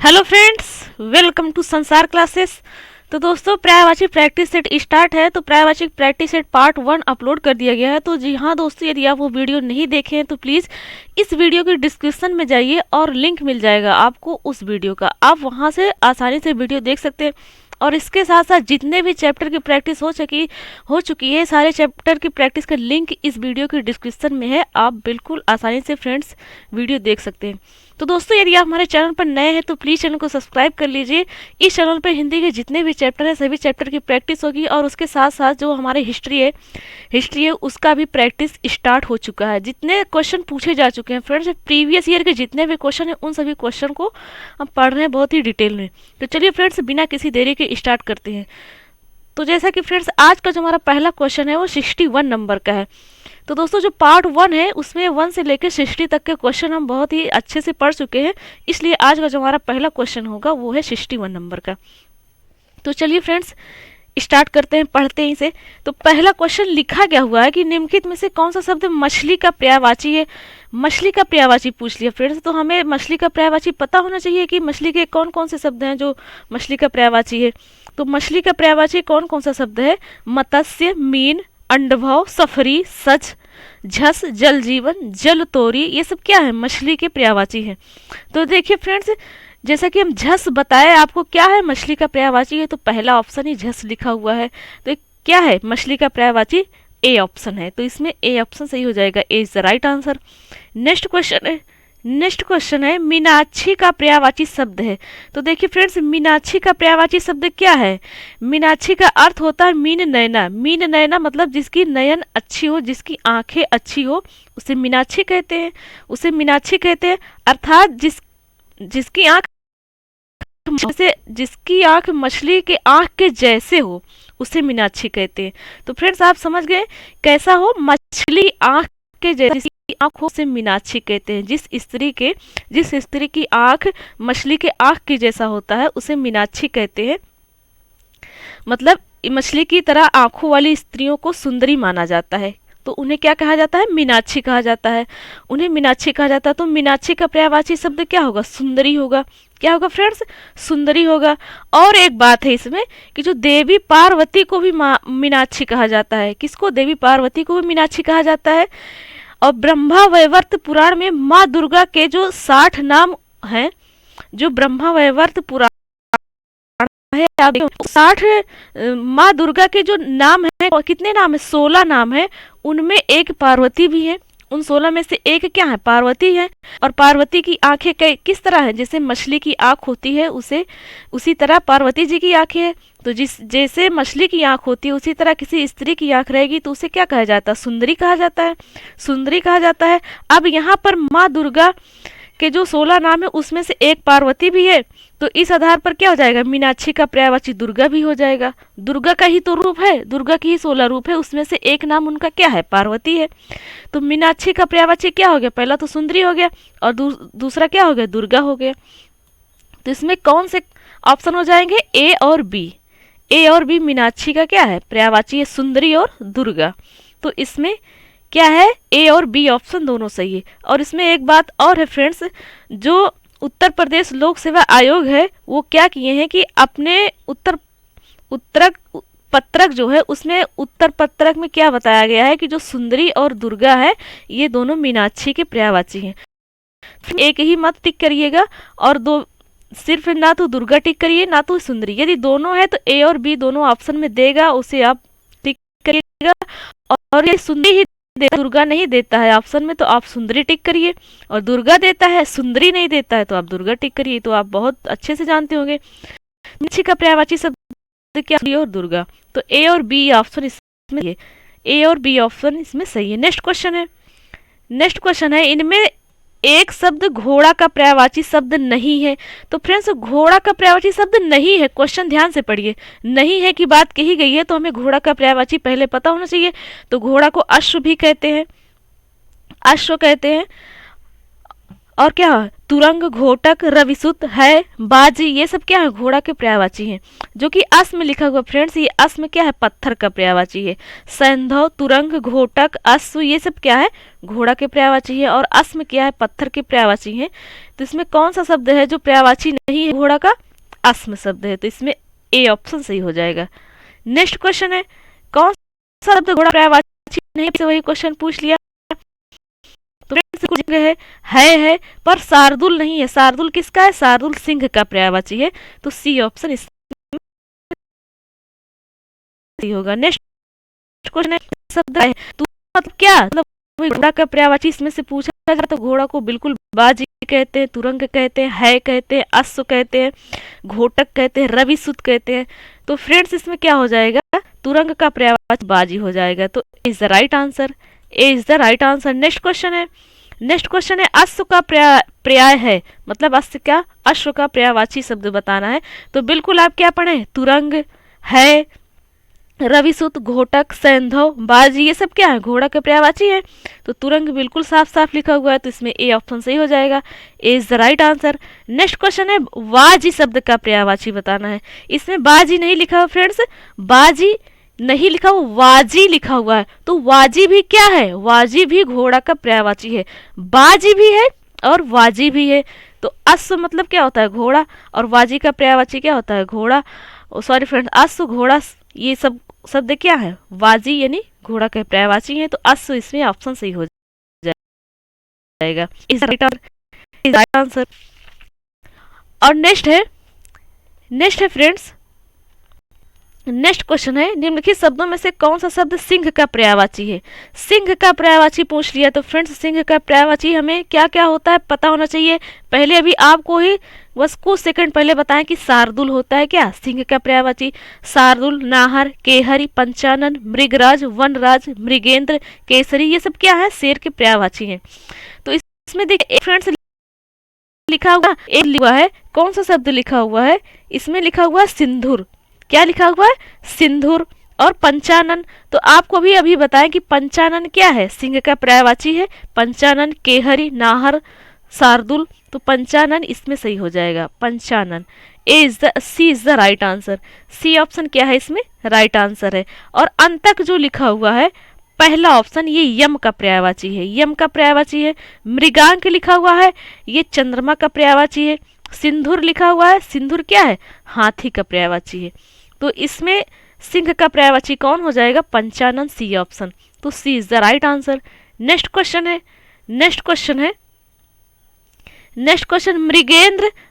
Hello friends, welcome to संसार classes. तो दोस्तों, पर्यायवाची प्रैक्टिस सेट स्टार्ट है। तो पर्यायवाची प्रैक्टिस सेट पार्ट 1 अपलोड कर दिया गया है। तो जी हाँ दोस्तों, यदि आप वो वीडियो नहीं देखे हैं तो प्लीज़ इस वीडियो के डिस्क्रिप्शन में जाइए और लिंक मिल जाएगा आपको उस वीडियो का। आप वहाँ से आसानी से वीडियो देख सकते हैं। और इसके साथ साथ जितने भी चैप्टर की प्रैक्टिस हो चुकी है, सारे चैप्टर की प्रैक्टिस का लिंक इस वीडियो के डिस्क्रिप्शन में है। आप बिल्कुल आसानी से फ्रेंड्स वीडियो देख सकते हैं। तो दोस्तों, यदि आप हमारे चैनल पर नए हैं तो प्लीज़ चैनल को सब्सक्राइब कर लीजिए। इस चैनल पर हिंदी के जितने भी चैप्टर हैं सभी चैप्टर की प्रैक्टिस होगी, और उसके साथ साथ जो हमारे हिस्ट्री है उसका भी प्रैक्टिस स्टार्ट हो चुका है। जितने क्वेश्चन पूछे जा चुके हैं फ्रेंड्स, प्रीवियस ईयर के जितने भी क्वेश्चन हैं उन सभी क्वेश्चन को हम पढ़ रहे हैं बहुत ही डिटेल में। तो चलिए फ्रेंड्स, बिना किसी देरी के स्टार्ट करते हैं। तो जैसा कि फ्रेंड्स, आज का जो हमारा पहला क्वेश्चन है वो 61 नंबर का है। तो दोस्तों, जो पार्ट 1 है उसमें 1 से लेकर 60 तक के क्वेश्चन हम बहुत ही अच्छे से पढ़ चुके हैं, इसलिए आज का जो हमारा पहला क्वेश्चन होगा वो है 61 नंबर का। तो चलिए फ्रेंड्स, स्टार्ट करते हैं, पढ़ते हैं इसे। तो पहला क्वेश्चन लिखा गया हुआ है कि निम्नलिखित में से कौन सा शब्द मछली का पर्यायवाची है। मछली का पर्यायवाची पूछ लिया फ्रेंड्स, तो हमें मछली का पर्यायवाची पता होना चाहिए कि मछली के कौन कौन से शब्द हैं जो मछली का पर्यायवाची है। तो मछली का पर्यायवाची कौन कौन सा शब्द है? मत्स्य, मीन, अंडभव, सफरी, सच, झस, जल जीवन, जल तोरी, ये सब क्या है? मछली के पर्यायवाची है। तो देखिए फ्रेंड्स, जैसा कि हम झस बताए आपको क्या है मछली का पर्यायवाची है, तो पहला ऑप्शन ही झस लिखा हुआ है। तो क्या है मछली का पर्यायवाची? ए ऑप्शन है। तो इसमें ए ऑप्शन सही हो जाएगा। A is the right answer. Next question है मीनाक्षी का पर्यायवाची शब्द है। तो देखिए फ्रेंड्स, मीनाक्षी का पर्यायवाची शब्द क्या है? मीनाक्षी का अर्थ होता है मीन नयना। मीन नयना मतलब जिसकी नयन अच्छी हो, जिसकी आंखें अच्छी हो, उसे मीनाक्षी कहते हैं। उसे मीनाक्षी कहते हैं, अर्थात जिसकी आंख मछली के आंख के जैसे हो उसे मीनाक्षी कहते हैं। तो फ्रेंड्स, आप समझ गए कैसा हो? मछली आंख के जैसी आंख हो उसे मीनाक्षी कहते हैं। जिस स्त्री की आंख मछली के आंख के जैसा होता है उसे मीनाक्षी कहते हैं। मतलब मछली की तरह आंखों वाली स्त्रियों को सुंदरी माना जाता है, तो उन्हें क्या कहा जाता है? मीनाक्षी कहा जाता है। उन्हें मीनाक्षी कहा जाता है। तो मीनाक्षी का पर्यायवाची शब्द क्या होगा? सुंदरी होगा। क्या होगा फ्रेंड्स? सुंदरी होगा। और एक बात है इसमें कि जो देवी पार्वती को भी मीनाक्षी कहा जाता है। किसको? देवी पार्वती को भी मीनाक्षी कहा जाता है। और ब्रह्मा वैवर्त पुराण में माँ दुर्गा के जो 60 नाम हैं, जो ब्रह्मा वैवर्त पुराण है, आप 60 माँ दुर्गा के जो नाम है, कितने नाम है? 16 नाम है। उनमें एक पार्वती भी है। उन 16 में से एक क्या है? पार्वती है। और पार्वती की आंखें किस तरह है? जैसे मछली की आंख होती है उसी तरह पार्वती जी की आंखें है। तो जैसे मछली की आंख होती है उसी तरह किसी स्त्री की आंख रहेगी तो उसे क्या कहा जाता है? सुंदरी कहा जाता है। सुंदरी कहा जाता है। अब यहाँ पर माँ दुर्गा के जो 16 नाम है उसमें से एक पार्वती भी है, तो इस आधार पर क्या हो जाएगा? मीनाक्षी का पर्यायवाची दुर्गा भी हो जाएगा। दुर्गा का ही तो रूप है, दुर्गा की ही 16 रूप है, उसमें से एक नाम उनका क्या है? पार्वती है। तो मीनाक्षी का पर्यायवाची क्या हो गया? पहला तो सुंदरी हो गया और दूसरा क्या हो गया? दुर्गा हो गया। तो इसमें कौन से ऑप्शन हो जाएंगे? ए और बी। ए और बी मीनाक्षी का क्या है? पर्यायवाची है, सुंदरी और दुर्गा। तो इसमें क्या है? ए और बी ऑप्शन दोनों सही है। और इसमें एक बात और है फ्रेंड्स, जो उत्तर प्रदेश लोक सेवा आयोग है वो क्या किए हैं कि अपने उत्तर पत्रक जो है उसमें उत्तर पत्रक में क्या बताया गया है कि जो सुंदरी और दुर्गा है ये दोनों मीनाक्षी के पर्यायवाची हैं। एक ही मत टिक करिएगा और दो सिर्फ ना तो दुर्गा टिक करिए ना तो सुंदरी। यदि दोनों है तो ए और बी दोनों ऑप्शन में देगा, उसे आप टिक करिएगा। और ये सुंदरी ही दुर्गा नहीं देता है ऑप्शन में तो आप सुंदरी टिक करिए, और दुर्गा देता है सुंदरी नहीं देता है तो आप दुर्गा टिक करिए। तो आप बहुत अच्छे से जानते होंगे मीनाक्षी का पर्यायवाची शब्द क्या है? और दुर्गा। तो ए और बी ऑप्शन इसमें, ए और बी ऑप्शन इसमें सही है। नेक्स्ट क्वेश्चन है इनमें एक शब्द घोड़ा का पर्यायवाची शब्द नहीं है। तो फ्रेंड्स, घोड़ा का पर्यायवाची शब्द नहीं है। क्वेश्चन ध्यान से पढ़िए, नहीं है की बात कही गई है तो हमें घोड़ा का पर्यायवाची पहले पता होना चाहिए। तो घोड़ा को अश्व भी कहते हैं, अश्व कहते हैं। और क्या है, तुरंग, घोटक, रविसुत, है, बाजी, ये सब क्या है, घोड़ा के पर्यायवाची हैं। जो कि अस में लिखा हुआ फ्रेंड्स, ये अस में क्या है, पत्थर का पर्यायवाची है। सैंधव, तुरंग, घोटक, अश्व, ये सब क्या है, घोड़ा के पर्यायवाची है। और अस में क्या है, पत्थर के पर्यायवाची है। तो इसमें कौन सा शब्द है जो पर्यायवाची नहीं है घोड़ा का, अस में शब्द है। तो इसमें ए ऑप्शन सही हो जाएगा। नेक्स्ट क्वेश्चन है, कौन सा शब्द घोड़ा पर्यायवाची नहीं, से वही क्वेश्चन पूछ लिया। तो कुछ है पर शार्दुल नहीं है। शार्दुल किसका है, शार्दुल सिंह का पर्यायवाची है। तो सी ऑप्शन इसमें होगा। नेक्स्ट क्वेश्चन है, शब्द है तो मतलब क्या, मतलब घोड़ा का पर्यायवाची इसमें से पूछा जाए तो घोड़ा को बिल्कुल बाजी कहते हैं, तुरंग कहते हैं, है कहते हैं, अश्व कहते हैं, घोटक कहते हैं, रविसुत कहते हैं। तो फ्रेंड्स इसमें क्या हो जाएगा, तुरंग का पर्यायवाची बाजी हो जाएगा। तो is the right answer, A is the right answer. Next question है, नेक्स्ट क्वेश्चन है, अश्व का पर्याय है, मतलब अश्व क्या, अश्व का पर्यायवाची शब्द बताना है। तो बिल्कुल आप क्या पढ़े, तुरंग, है, रविसुत, घोटक, सैंधव, बाजी, ये सब क्या है, घोड़ा के पर्यायवाची है। तो तुरंग बिल्कुल साफ साफ लिखा हुआ है। तो इसमें ए ऑप्शन सही हो जाएगा, A is the right answer. Next question है, वाजी शब्द का पर्यायवाची बताना है। इसमें बाजी नहीं लिखा हुआ फ्रेंड्स, बाजी नहीं लिखा हुआ, वाजी लिखा हुआ है। तो वाजी भी क्या है, वाजी भी घोड़ा का पर्यायवाची है। बाजी भी है और वाजी भी है। तो अश्व मतलब क्या होता है, घोड़ा, और वाजी का पर्यायवाची क्या होता है, घोड़ा। सॉरी फ्रेंड्स, अश्व, घोड़ा, ये सब शब्द क्या है, वाजी यानी घोड़ा के पर्यायवाची है। तो अश्व इसमें ऑप्शन सही हो जाएगा, इज राइट आंसर। और नेक्स्ट है फ्रेंड्स, नेक्स्ट क्वेश्चन है, निम्नलिखित शब्दों में से कौन सा शब्द सिंह का पर्यायवाची है। सिंह का पर्यायवाची पूछ लिया। तो फ्रेंड्स सिंह का पर्यायवाची हमें क्या क्या होता है पता होना चाहिए। पहले अभी आपको ही बस कुछ सेकंड पहले बताएं कि शार्दुल होता है क्या, सिंह का पर्यायवाची। शार्दुल, नाहर, केहरी, पंचानन, मृगराज, वनराज, मृगेंद्र, केसरी, ये सब क्या है, शेर के पर्यायवाची हैं। तो इसमें देखिए फ्रेंड्स लिखा हुआ, एक लिखा है, कौन सा शब्द लिखा हुआ है, इसमें लिखा हुआ है सिंधुर। क्या लिखा हुआ है, सिंधुर। और पंचानन, तो आपको भी अभी बताएं कि पंचानन क्या है, सिंह का पर्यायवाची है। पंचानन, केहरी, नाहर, शार्दुल, तो पंचानन इसमें सही हो जाएगा, पंचानन। C is the right answer. C option क्या है, इसमें राइट आंसर है। और अंतक जो लिखा हुआ है पहला ऑप्शन, ये यम का पर्यायवाची है, यम का पर्यायवाची है। मृगांक लिखा हुआ है, ये चंद्रमा का पर्यायवाची है। सिंधुर लिखा हुआ है, सिंधुर क्या है, हाथी का पर्यायवाची है। तो इसमें सिंह का पर्यायवाची कौन हो जाएगा, पंचानन, सी ऑप्शन। तो C is the right answer. Next question है, नेक्स्ट क्वेश्चन,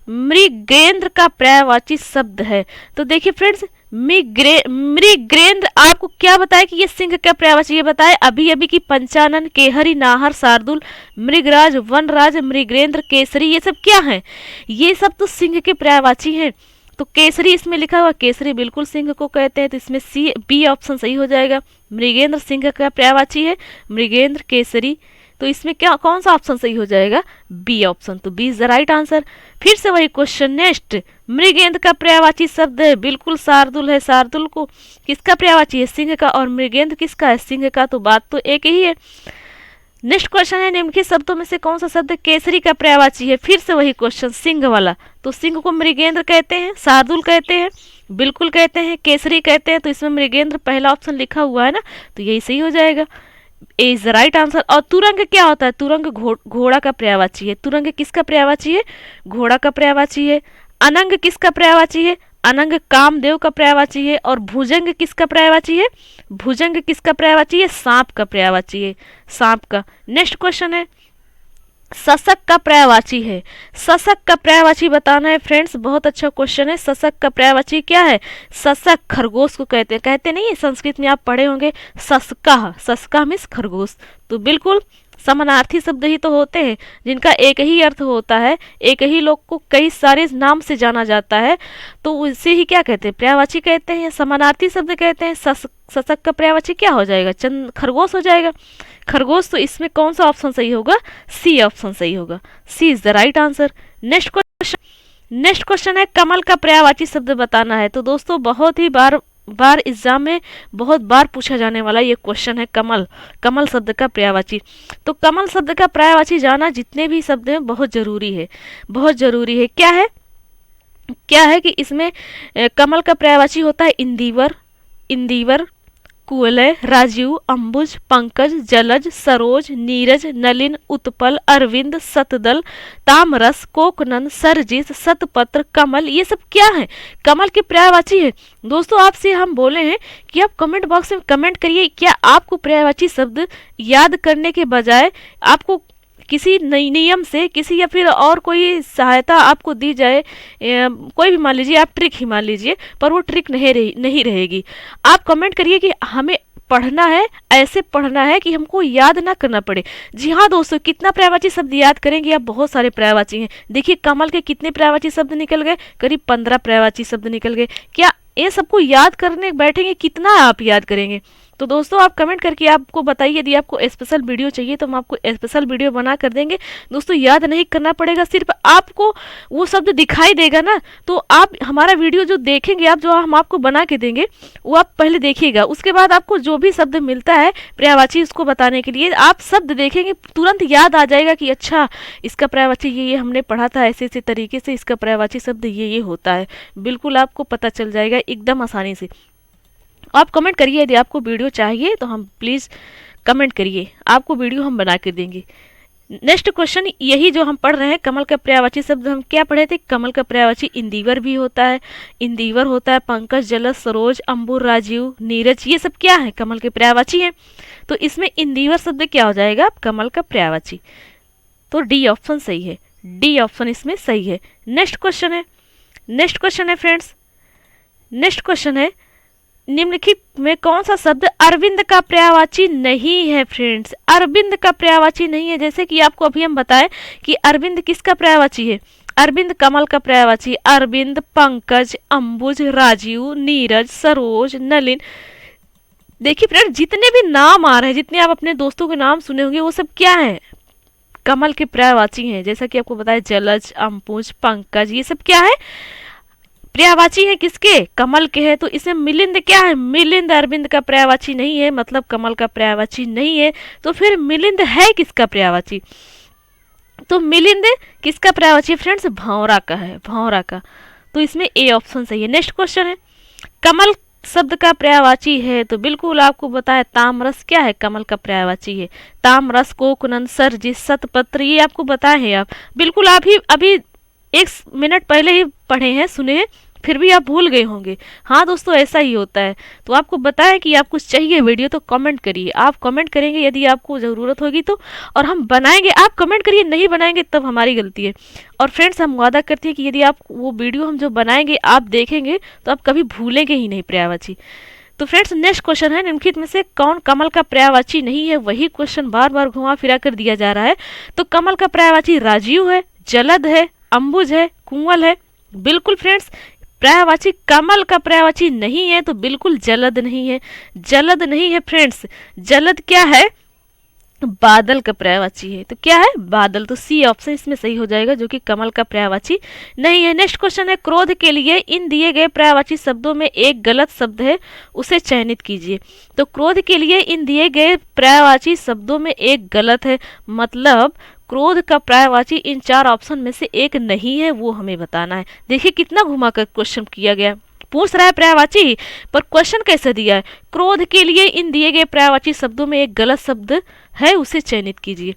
मृगेंद्र का पर्यायवाची शब्द है। तो देखिए फ्रेंड्स, मृगेंद्र आपको क्या बताया कि ये सिंह का पर्यायवाची, ये बताए अभी अभी कि पंचानन, केहरी, नाहर, शार्दुल, मृगराज, वनराज, मृगेंद्र, केसरी, ये सब क्या है, ये सब तो सिंह के पर्यायवाची हैं। तो केसरी इसमें लिखा हुआ, केसरी बिल्कुल सिंह को कहते हैं। तो इसमें सी बी ऑप्शन सही हो जाएगा। मृगेंद्र सिंह का पर्यायवाची है, मृगेंद्र, केसरी। तो इसमें क्या कौन सा ऑप्शन सही हो जाएगा, बी ऑप्शन। तो B is the right answer. फिर से वही क्वेश्चन, नेक्स्ट, मृगेंद्र का पर्यायवाची शब्द है, बिल्कुल शार्दुल है। शार्दुल को किसका पर्यायवाची है, सिंह का। और मृगेंद्र किसका है, सिंह का। तो बात तो एक ही है। नेक्स्ट क्वेश्चन है, निम्नलिखित शब्दों में से कौन सा शब्द केसरी का पर्यायवाची है। फिर से वही क्वेश्चन, सिंह वाला। तो सिंह को मृगेंद्र कहते हैं, शार्दुल कहते हैं, बिल्कुल कहते हैं, केसरी कहते हैं। तो इसमें मृगेंद्र पहला ऑप्शन लिखा हुआ है ना, तो यही सही हो जाएगा, A is the right answer. और तुरंग क्या होता है, तुरंग घोड़ा का पर्यायवाची है। तुरंग किसका पर्यायवाची है, घोड़ा का पर्यायवाची है। अनंग किसका पर्यायवाची है, अनंग कामदेव का पर्यायवाची है। और भुजंग किसका पर्यायवाची है, भुजंग किसका पर्यायवाची है, सांप का पर्यायवाची है, सांप का। नेक्स्ट क्वेश्चन है, सशक का पर्यायवाची है। सशक का पर्यायवाची बताना है फ्रेंड्स, बहुत अच्छा क्वेश्चन है। सशक का पर्यायवाची क्या है, सशक खरगोश को कहते नहीं है, संस्कृत में आप पढ़े होंगे, सशका, सशका मीन्स खरगोश। तो बिल्कुल समानार्थी शब्द ही तो होते हैं जिनका एक ही अर्थ होता है, एक ही लोग को कई सारे नाम से जाना जाता है, तो उसे ही क्या कहते हैं, पर्यायवाची कहते हैं, समानार्थी शब्द कहते हैं। सशक का पर्यायवाची क्या हो जाएगा, खरगोश हो जाएगा, खरगोश। तो इसमें कौन सा ऑप्शन सही होगा, सी ऑप्शन सही होगा, C is the right answer. Next question है, कमल का पर्यायवाची शब्द बताना है। तो दोस्तों बहुत ही बार बार एग्जाम में बहुत बार पूछा जाने वाला ये क्वेश्चन है कमल। कमल शब्द का पर्यायवाची। तो कमल शब्द का पर्यायवाची जाना जितने भी शब्द हैं बहुत जरूरी है, बहुत जरूरी है। क्या है कि इसमें कमल का पर्यायवाची होता है इंदिवर, इंदिवर, कुवलय, राजीव, अंबुज, पंकज, जलज, सरोज, नीरज, नलिन, उत्पल, अरविंद, सतदल, तामरस, कोकनन, सरजिस, सतपत्र, कमल, ये सब क्या है? कमल के पर्यायवाची है। दोस्तों आपसे हम बोले हैं कि आप कमेंट बॉक्स में कमेंट करिए, क्या आपको पर्यायवाची शब्द याद करने के बजाय आपको किसी नई नियम से किसी या फिर और कोई सहायता आपको दी जाए, कोई भी मान लीजिए, आप ट्रिक ही मान लीजिए, पर वो ट्रिक नहीं रहेगी। आप कमेंट करिए कि हमें पढ़ना है, ऐसे पढ़ना है कि हमको याद ना करना पड़े। जी हाँ दोस्तों, कितना पर्यायवाची शब्द याद करेंगे आप? बहुत सारे पर्यायवाची हैं। देखिए कमल के कितने पर्यायवाची शब्द निकल गए, करीब 15 पर्यायवाची शब्द निकल गए। क्या ये सबको याद करने बैठेंगे? कितना आप याद करेंगे? तो दोस्तों आप कमेंट करके आपको बताइए, यदि आपको स्पेशल वीडियो चाहिए तो हम आपको स्पेशल वीडियो बना कर देंगे। दोस्तों याद नहीं करना पड़ेगा, सिर्फ आपको वो शब्द दिखाई देगा ना, तो आप हमारा वीडियो जो देखेंगे, आप जो हम आपको बना के देंगे वो आप पहले देखिएगा, उसके बाद आपको जो भी शब्द मिलता है पर्यायवाची उसको बताने के लिए, आप शब्द देखेंगे तुरंत याद आ जाएगा कि अच्छा इसका पर्यायवाची ये हमने पढ़ा था, ऐसे ऐसे तरीके से इसका पर्यायवाची शब्द ये होता है। बिल्कुल आपको पता चल जाएगा एकदम आसानी से। आप कमेंट करिए, यदि आपको वीडियो चाहिए तो हम प्लीज़ कमेंट करिए, आपको वीडियो हम बना के देंगे। नेक्स्ट क्वेश्चन यही जो हम पढ़ रहे हैं, कमल का पर्यायवाची शब्द हम क्या पढ़े थे? कमल का पर्यायवाची इंदिवर भी होता है, इंदिवर होता है, पंकज, जलज, सरोज, अंबुर, राजीव, नीरज, ये सब क्या है? कमल के पर्यायवाची हैं। तो इसमें इंदिवर शब्द क्या हो जाएगा? कमल का पर्यायवाची। तो डी ऑप्शन सही है, डी ऑप्शन इसमें सही है। नेक्स्ट क्वेश्चन है फ्रेंड्स, नेक्स्ट क्वेश्चन है, निम्नलिखित में कौन सा शब्द अरविंद का पर्यायवाची नहीं है? फ्रेंड्स अरविंद का पर्यायवाची नहीं है। जैसे कि आपको अभी हम बताएं कि अरविंद किसका पर्यायवाची है? अरविंद कमल का पर्यायवाची। अरविंद, पंकज, अंबुज, राजीव, नीरज, सरोज, नलिन। देखिए फ्रेंड्स जितने भी नाम आ रहे हैं, जितने आप अपने दोस्तों के नाम सुने होंगे, वो सब क्या है? कमल के पर्यायवाची हैं। जैसा कि आपको बताया जलज, अंबुज, पंकज, ये सब क्या है? पर्यायवाची है किसके? कमल के है। तो इसमें मिलिंद क्या है? मिलिंद अरविंद का पर्यायवाची नहीं है, मतलब कमल का पर्यायवाची नहीं है। तो फिर मिलिंद है किसका पर्यायवाची? तो मिलिंद किसका पर्यायवाची फ्रेंड्स? भंवरा का है, भंवरा का। तो इसमें ए ऑप्शन सही है। नेक्स्ट क्वेश्चन है, कमल शब्द का पर्यायवाची है, तो बिल्कुल आपको बताया तामरस क्या है? कमल का पर्यायवाची है। तामरस, कोकनन, सरजिस, सतपत्र, ये आपको बताए हैं आप। बिल्कुल आप ही अभी 1 मिनट पहले ही पढ़े हैं, सुने हैं, फिर भी आप भूल गए होंगे। हाँ दोस्तों ऐसा ही होता है। तो आपको बताएं कि आपको चाहिए वीडियो तो कमेंट करिए, आप कमेंट करेंगे यदि आपको ज़रूरत होगी तो, और हम बनाएंगे। आप कमेंट करिए, नहीं बनाएंगे तब हमारी गलती है। और फ्रेंड्स हम वादा करते हैं कि यदि आप वो वीडियो हम जो बनाएंगे आप देखेंगे तो आप कभी भूलेंगे ही नहीं पर्यायवाची। तो फ्रेंड्स नेक्स्ट क्वेश्चन है, निम्नलिखित में से कौन कमल का पर्यायवाची नहीं है? वही क्वेश्चन बार बार घुमा फिरा कर दिया जा रहा है। तो कमल का पर्यायवाची राजीव है, जलद है, अंबुज है, कुंवल है। बिल्कुल फ्रेंड्स पर्यायवाची कमल का पर्यायवाची नहीं है, तो बिल्कुल जलद नहीं है, जलद नहीं है फ्रेंड्स। जलद क्या है? बादल का पर्यायवाची है। तो क्या है? बादल। तो सी ऑप्शन इसमें सही हो जाएगा, जो कि कमल का पर्यायवाची नहीं है। नेक्स्ट क्वेश्चन है, क्रोध के लिए इन दिए गए पर्यायवाची शब्दों में एक गलत शब्द है, उसे चयनित कीजिए। तो क्रोध के लिए इन दिए गए पर्यायवाची शब्दों में एक गलत है, मतलब क्रोध का पर्यायवाची इन 4 ऑप्शन में से एक नहीं है, वो हमें बताना है। देखिए कितना घुमाकर क्वेश्चन किया गया, पूछ रहा है पर्यायवाची पर क्वेश्चन कैसे दिया है? क्रोध के लिए इन दिए गए पर्यायवाची शब्दों में एक गलत शब्द है, उसे चयनित कीजिए।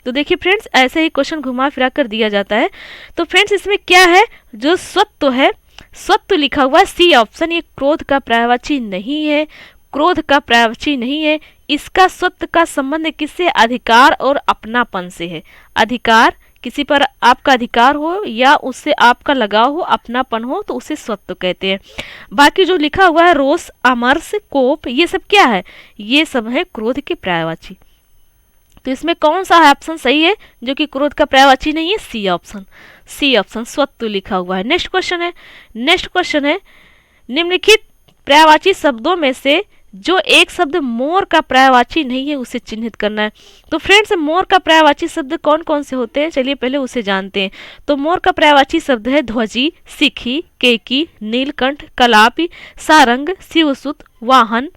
तो देखिए फ्रेंड्स ऐसे ही क्वेश्चन घुमा फिरा कर दिया जाता है। तो फ्रेंड्स इसमें क्या है? जो स्वत्व है, स्वत्व लिखा हुआ है, सी ऑप्शन, ये क्रोध का पर्यायवाची नहीं है, क्रोध का पर्यायवाची नहीं है। इसका स्वत्व का संबंध किससे? अधिकार और अपनापन से है। अधिकार, किसी पर आपका अधिकार हो या उससे आपका लगाव हो, अपनापन हो, तो उसे स्वत्व कहते हैं। बाकी जो लिखा हुआ है रोष, अमर्ष, कोप, ये सब क्या है? ये सब है क्रोध के पर्यायवाची। तो इसमें कौन सा ऑप्शन सही है जो कि क्रोध का पर्यायवाची नहीं है? सी ऑप्शन, सी ऑप्शन स्वत्व लिखा हुआ है। नेक्स्ट क्वेश्चन है, नेक्स्ट क्वेश्चन है, निम्नलिखित पर्यायवाची शब्दों में से जो एक शब्द मोर का पर्यायवाची नहीं है उसे चिन्हित करना है। तो फ्रेंड्स मोर का पर्यायवाची शब्द कौन कौन से होते हैं, चलिए पहले उसे जानते हैं। तो मोर का पर्यायवाची शब्द है ध्वजी, सिखी, केकी, नीलकंठ, कलापी, सारंग, शिवसुत, वाहन,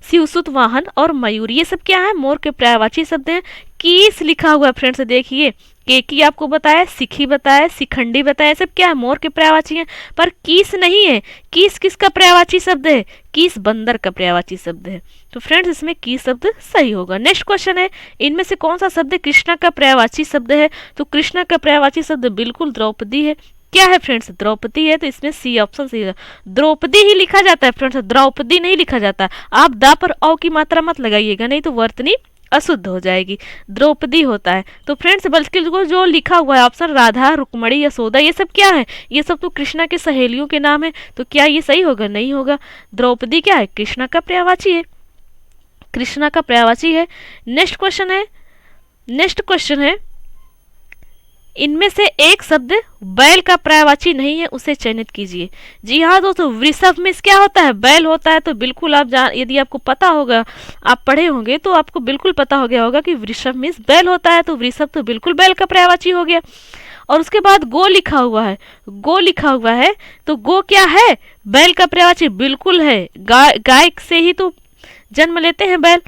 शिवसुत वाहन और मयूर। ये सब क्या है, मोर के पर्यायवाची शब्द हैं। कीस लिखा हुआ है फ्रेंड्स, देखिए केकी आपको बताया, सिखी बताया, शिखंडी बताया, सब क्या है, मोर के पर्यायवाची हैं। पर कीस नहीं है। कीस किसका पर्यायवाची शब्द है, कीस बंदर का पर्यायवाची शब्द है। तो फ्रेंड्स इसमें कीस शब्द सही होगा। नेक्स्ट क्वेश्चन है, इनमें से कौन सा शब्द कृष्णा का पर्यायवाची शब्द है। तो कृष्णा का पर्यायवाची शब्द बिल्कुल द्रौपदी है। क्या है फ्रेंड्स, द्रौपदी है, तो इसमें सी ऑप्शन सही है। द्रौपदी ही लिखा जाता है फ्रेंड्स, द्रौपदी नहीं लिखा जाता। आप दा पर औ की मात्रा मत लगाइएगा, नहीं तो वर्तनी अशुद्ध हो जाएगी, द्रौपदी होता है। तो फ्रेंड्स बल्कि जो लिखा हुआ है ऑप्शन राधा, रुक्मणी, यशोदा, ये सब क्या है, ये सब तो कृष्णा के सहेलियों के नाम है। तो क्या ये सही होगा, नहीं होगा। द्रौपदी क्या है, कृष्णा का पर्यायवाची है, कृष्णा का पर्यायवाची है। नेक्स्ट क्वेश्चन है, इनमें से एक शब्द बैल का पर्यायवाची नहीं है, उसे चयनित कीजिए। जी हाँ दोस्तों, वृषभ में क्या होता है, बैल होता है। तो बिल्कुल आप यदि आपको पता होगा, आप पढ़े होंगे तो आपको बिल्कुल पता हो गया होगा कि वृषभ में बैल होता है। तो वृषभ तो बिल्कुल बैल का पर्यायवाची हो गया। और उसके बाद गो लिखा हुआ है, गो लिखा हुआ है, तो गो क्या है, बैल का पर्यायवाची बिल्कुल है। गाय से ही तो जन्म लेते हैं बैल,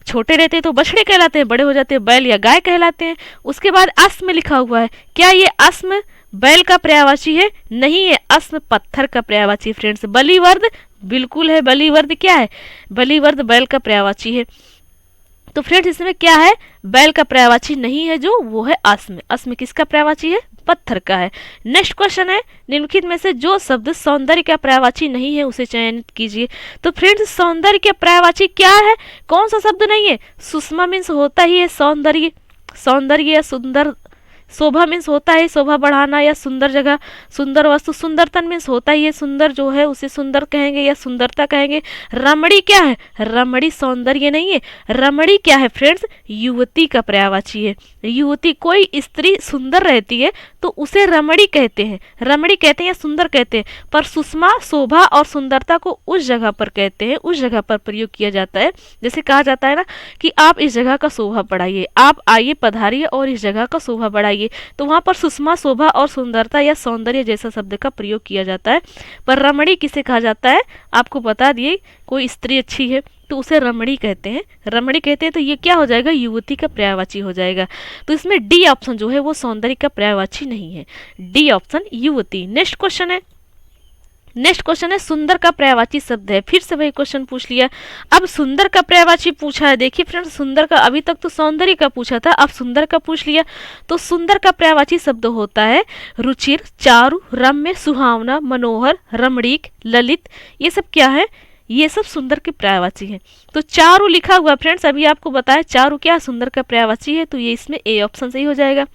छोटे रहते हैं तो बछड़े कहलाते हैं, बड़े हो जाते हैं बैल या गाय कहलाते हैं। उसके बाद अस्म लिखा हुआ है, क्या ये अस्म बैल का पर्यायवाची है, नहीं है, अस्म पत्थर का पर्यायवाची। फ्रेंड्स बलिवर्द बिल्कुल है, बलिवर्द क्या है, बलिवर्द बैल का पर्यायवाची है। तो फ्रेंड्स इसमें क्या है, बैल का पर्यायवाची नहीं है जो, वो है अस्म। अस्म किसका पर्यायवाची है, पत्थर का है। नेक्स्ट क्वेश्चन है, निम्नलिखित में से जो शब्द सौंदर्य का पर्यायवाची नहीं है उसे चयनित कीजिए। तो फ्रेंड्स सौंदर्य के पर्यायवाची क्या है, कौन सा शब्द नहीं है, सुषमा मीन्स होता ही है सौंदर्य, सौंदर्य या सुंदर, शोभा मीन्स होता है शोभा बढ़ाना या सुंदर जगह, सुंदर वस्तु, सुंदरतन मीन्स होता ही है सुंदर जो है उसे सुंदर कहेंगे या सुंदरता कहेंगे। रमणी क्या है, रमणी सौंदर्य नहीं है, रमणी क्या है फ्रेंड्स, युवती का पर्यायवाची है। युवती, कोई स्त्री सुंदर रहती है तो उसे रमणी कहते हैं, रमणी कहते हैं या सुंदर कहते हैं। पर सुषमा शोभा और सुंदरता को उस जगह पर कहते हैं, उस जगह पर प्रयोग किया जाता है। जैसे कहा जाता है ना कि आप इस जगह का शोभा बढ़ाइए, आप आइए पधारिए और इस जगह का शोभा बढ़ाइए, तो वहां पर सुषमा शोभा और सुंदरता या सौंदर्य जैसा शब्द का प्रयोग किया जाता है। पर रमणी किसे कहा जाता है, आपको बता दिए, कोई स्त्री अच्छी है तो उसे रमणी कहते हैं, रमणी कहते हैं। तो ये क्या हो जाएगा, युवती का पर्यायवाची हो जाएगा। तो इसमें डी ऑप्शन जो है वो सौंदर्य का पर्यायवाची नहीं है, डी ऑप्शन युवती। नेक्स्ट क्वेश्चन है सुंदर का पर्यायवाची शब्द है। फिर से वही क्वेश्चन पूछ लिया, अब सुंदर का पर्यायवाची पूछा है। देखिए फ्रेंड्स सुंदर का, अभी तक तो सौंदर्य का पूछा था, अब सुंदर का पूछ लिया। तो सुंदर का पर्यायवाची शब्द होता है रुचिर, चारु, रम्य, सुहावना, मनोहर, रमणीक, ललित। ये सब क्या है, ये सब सुंदर के पर्यायवाची है। तो चारु लिखा हुआ फ्रेंड्स, अभी आपको बताया चारु क्या सुंदर का पर्यायवाची है, तो ये इसमें ए ऑप्शन सही हो जाएगा।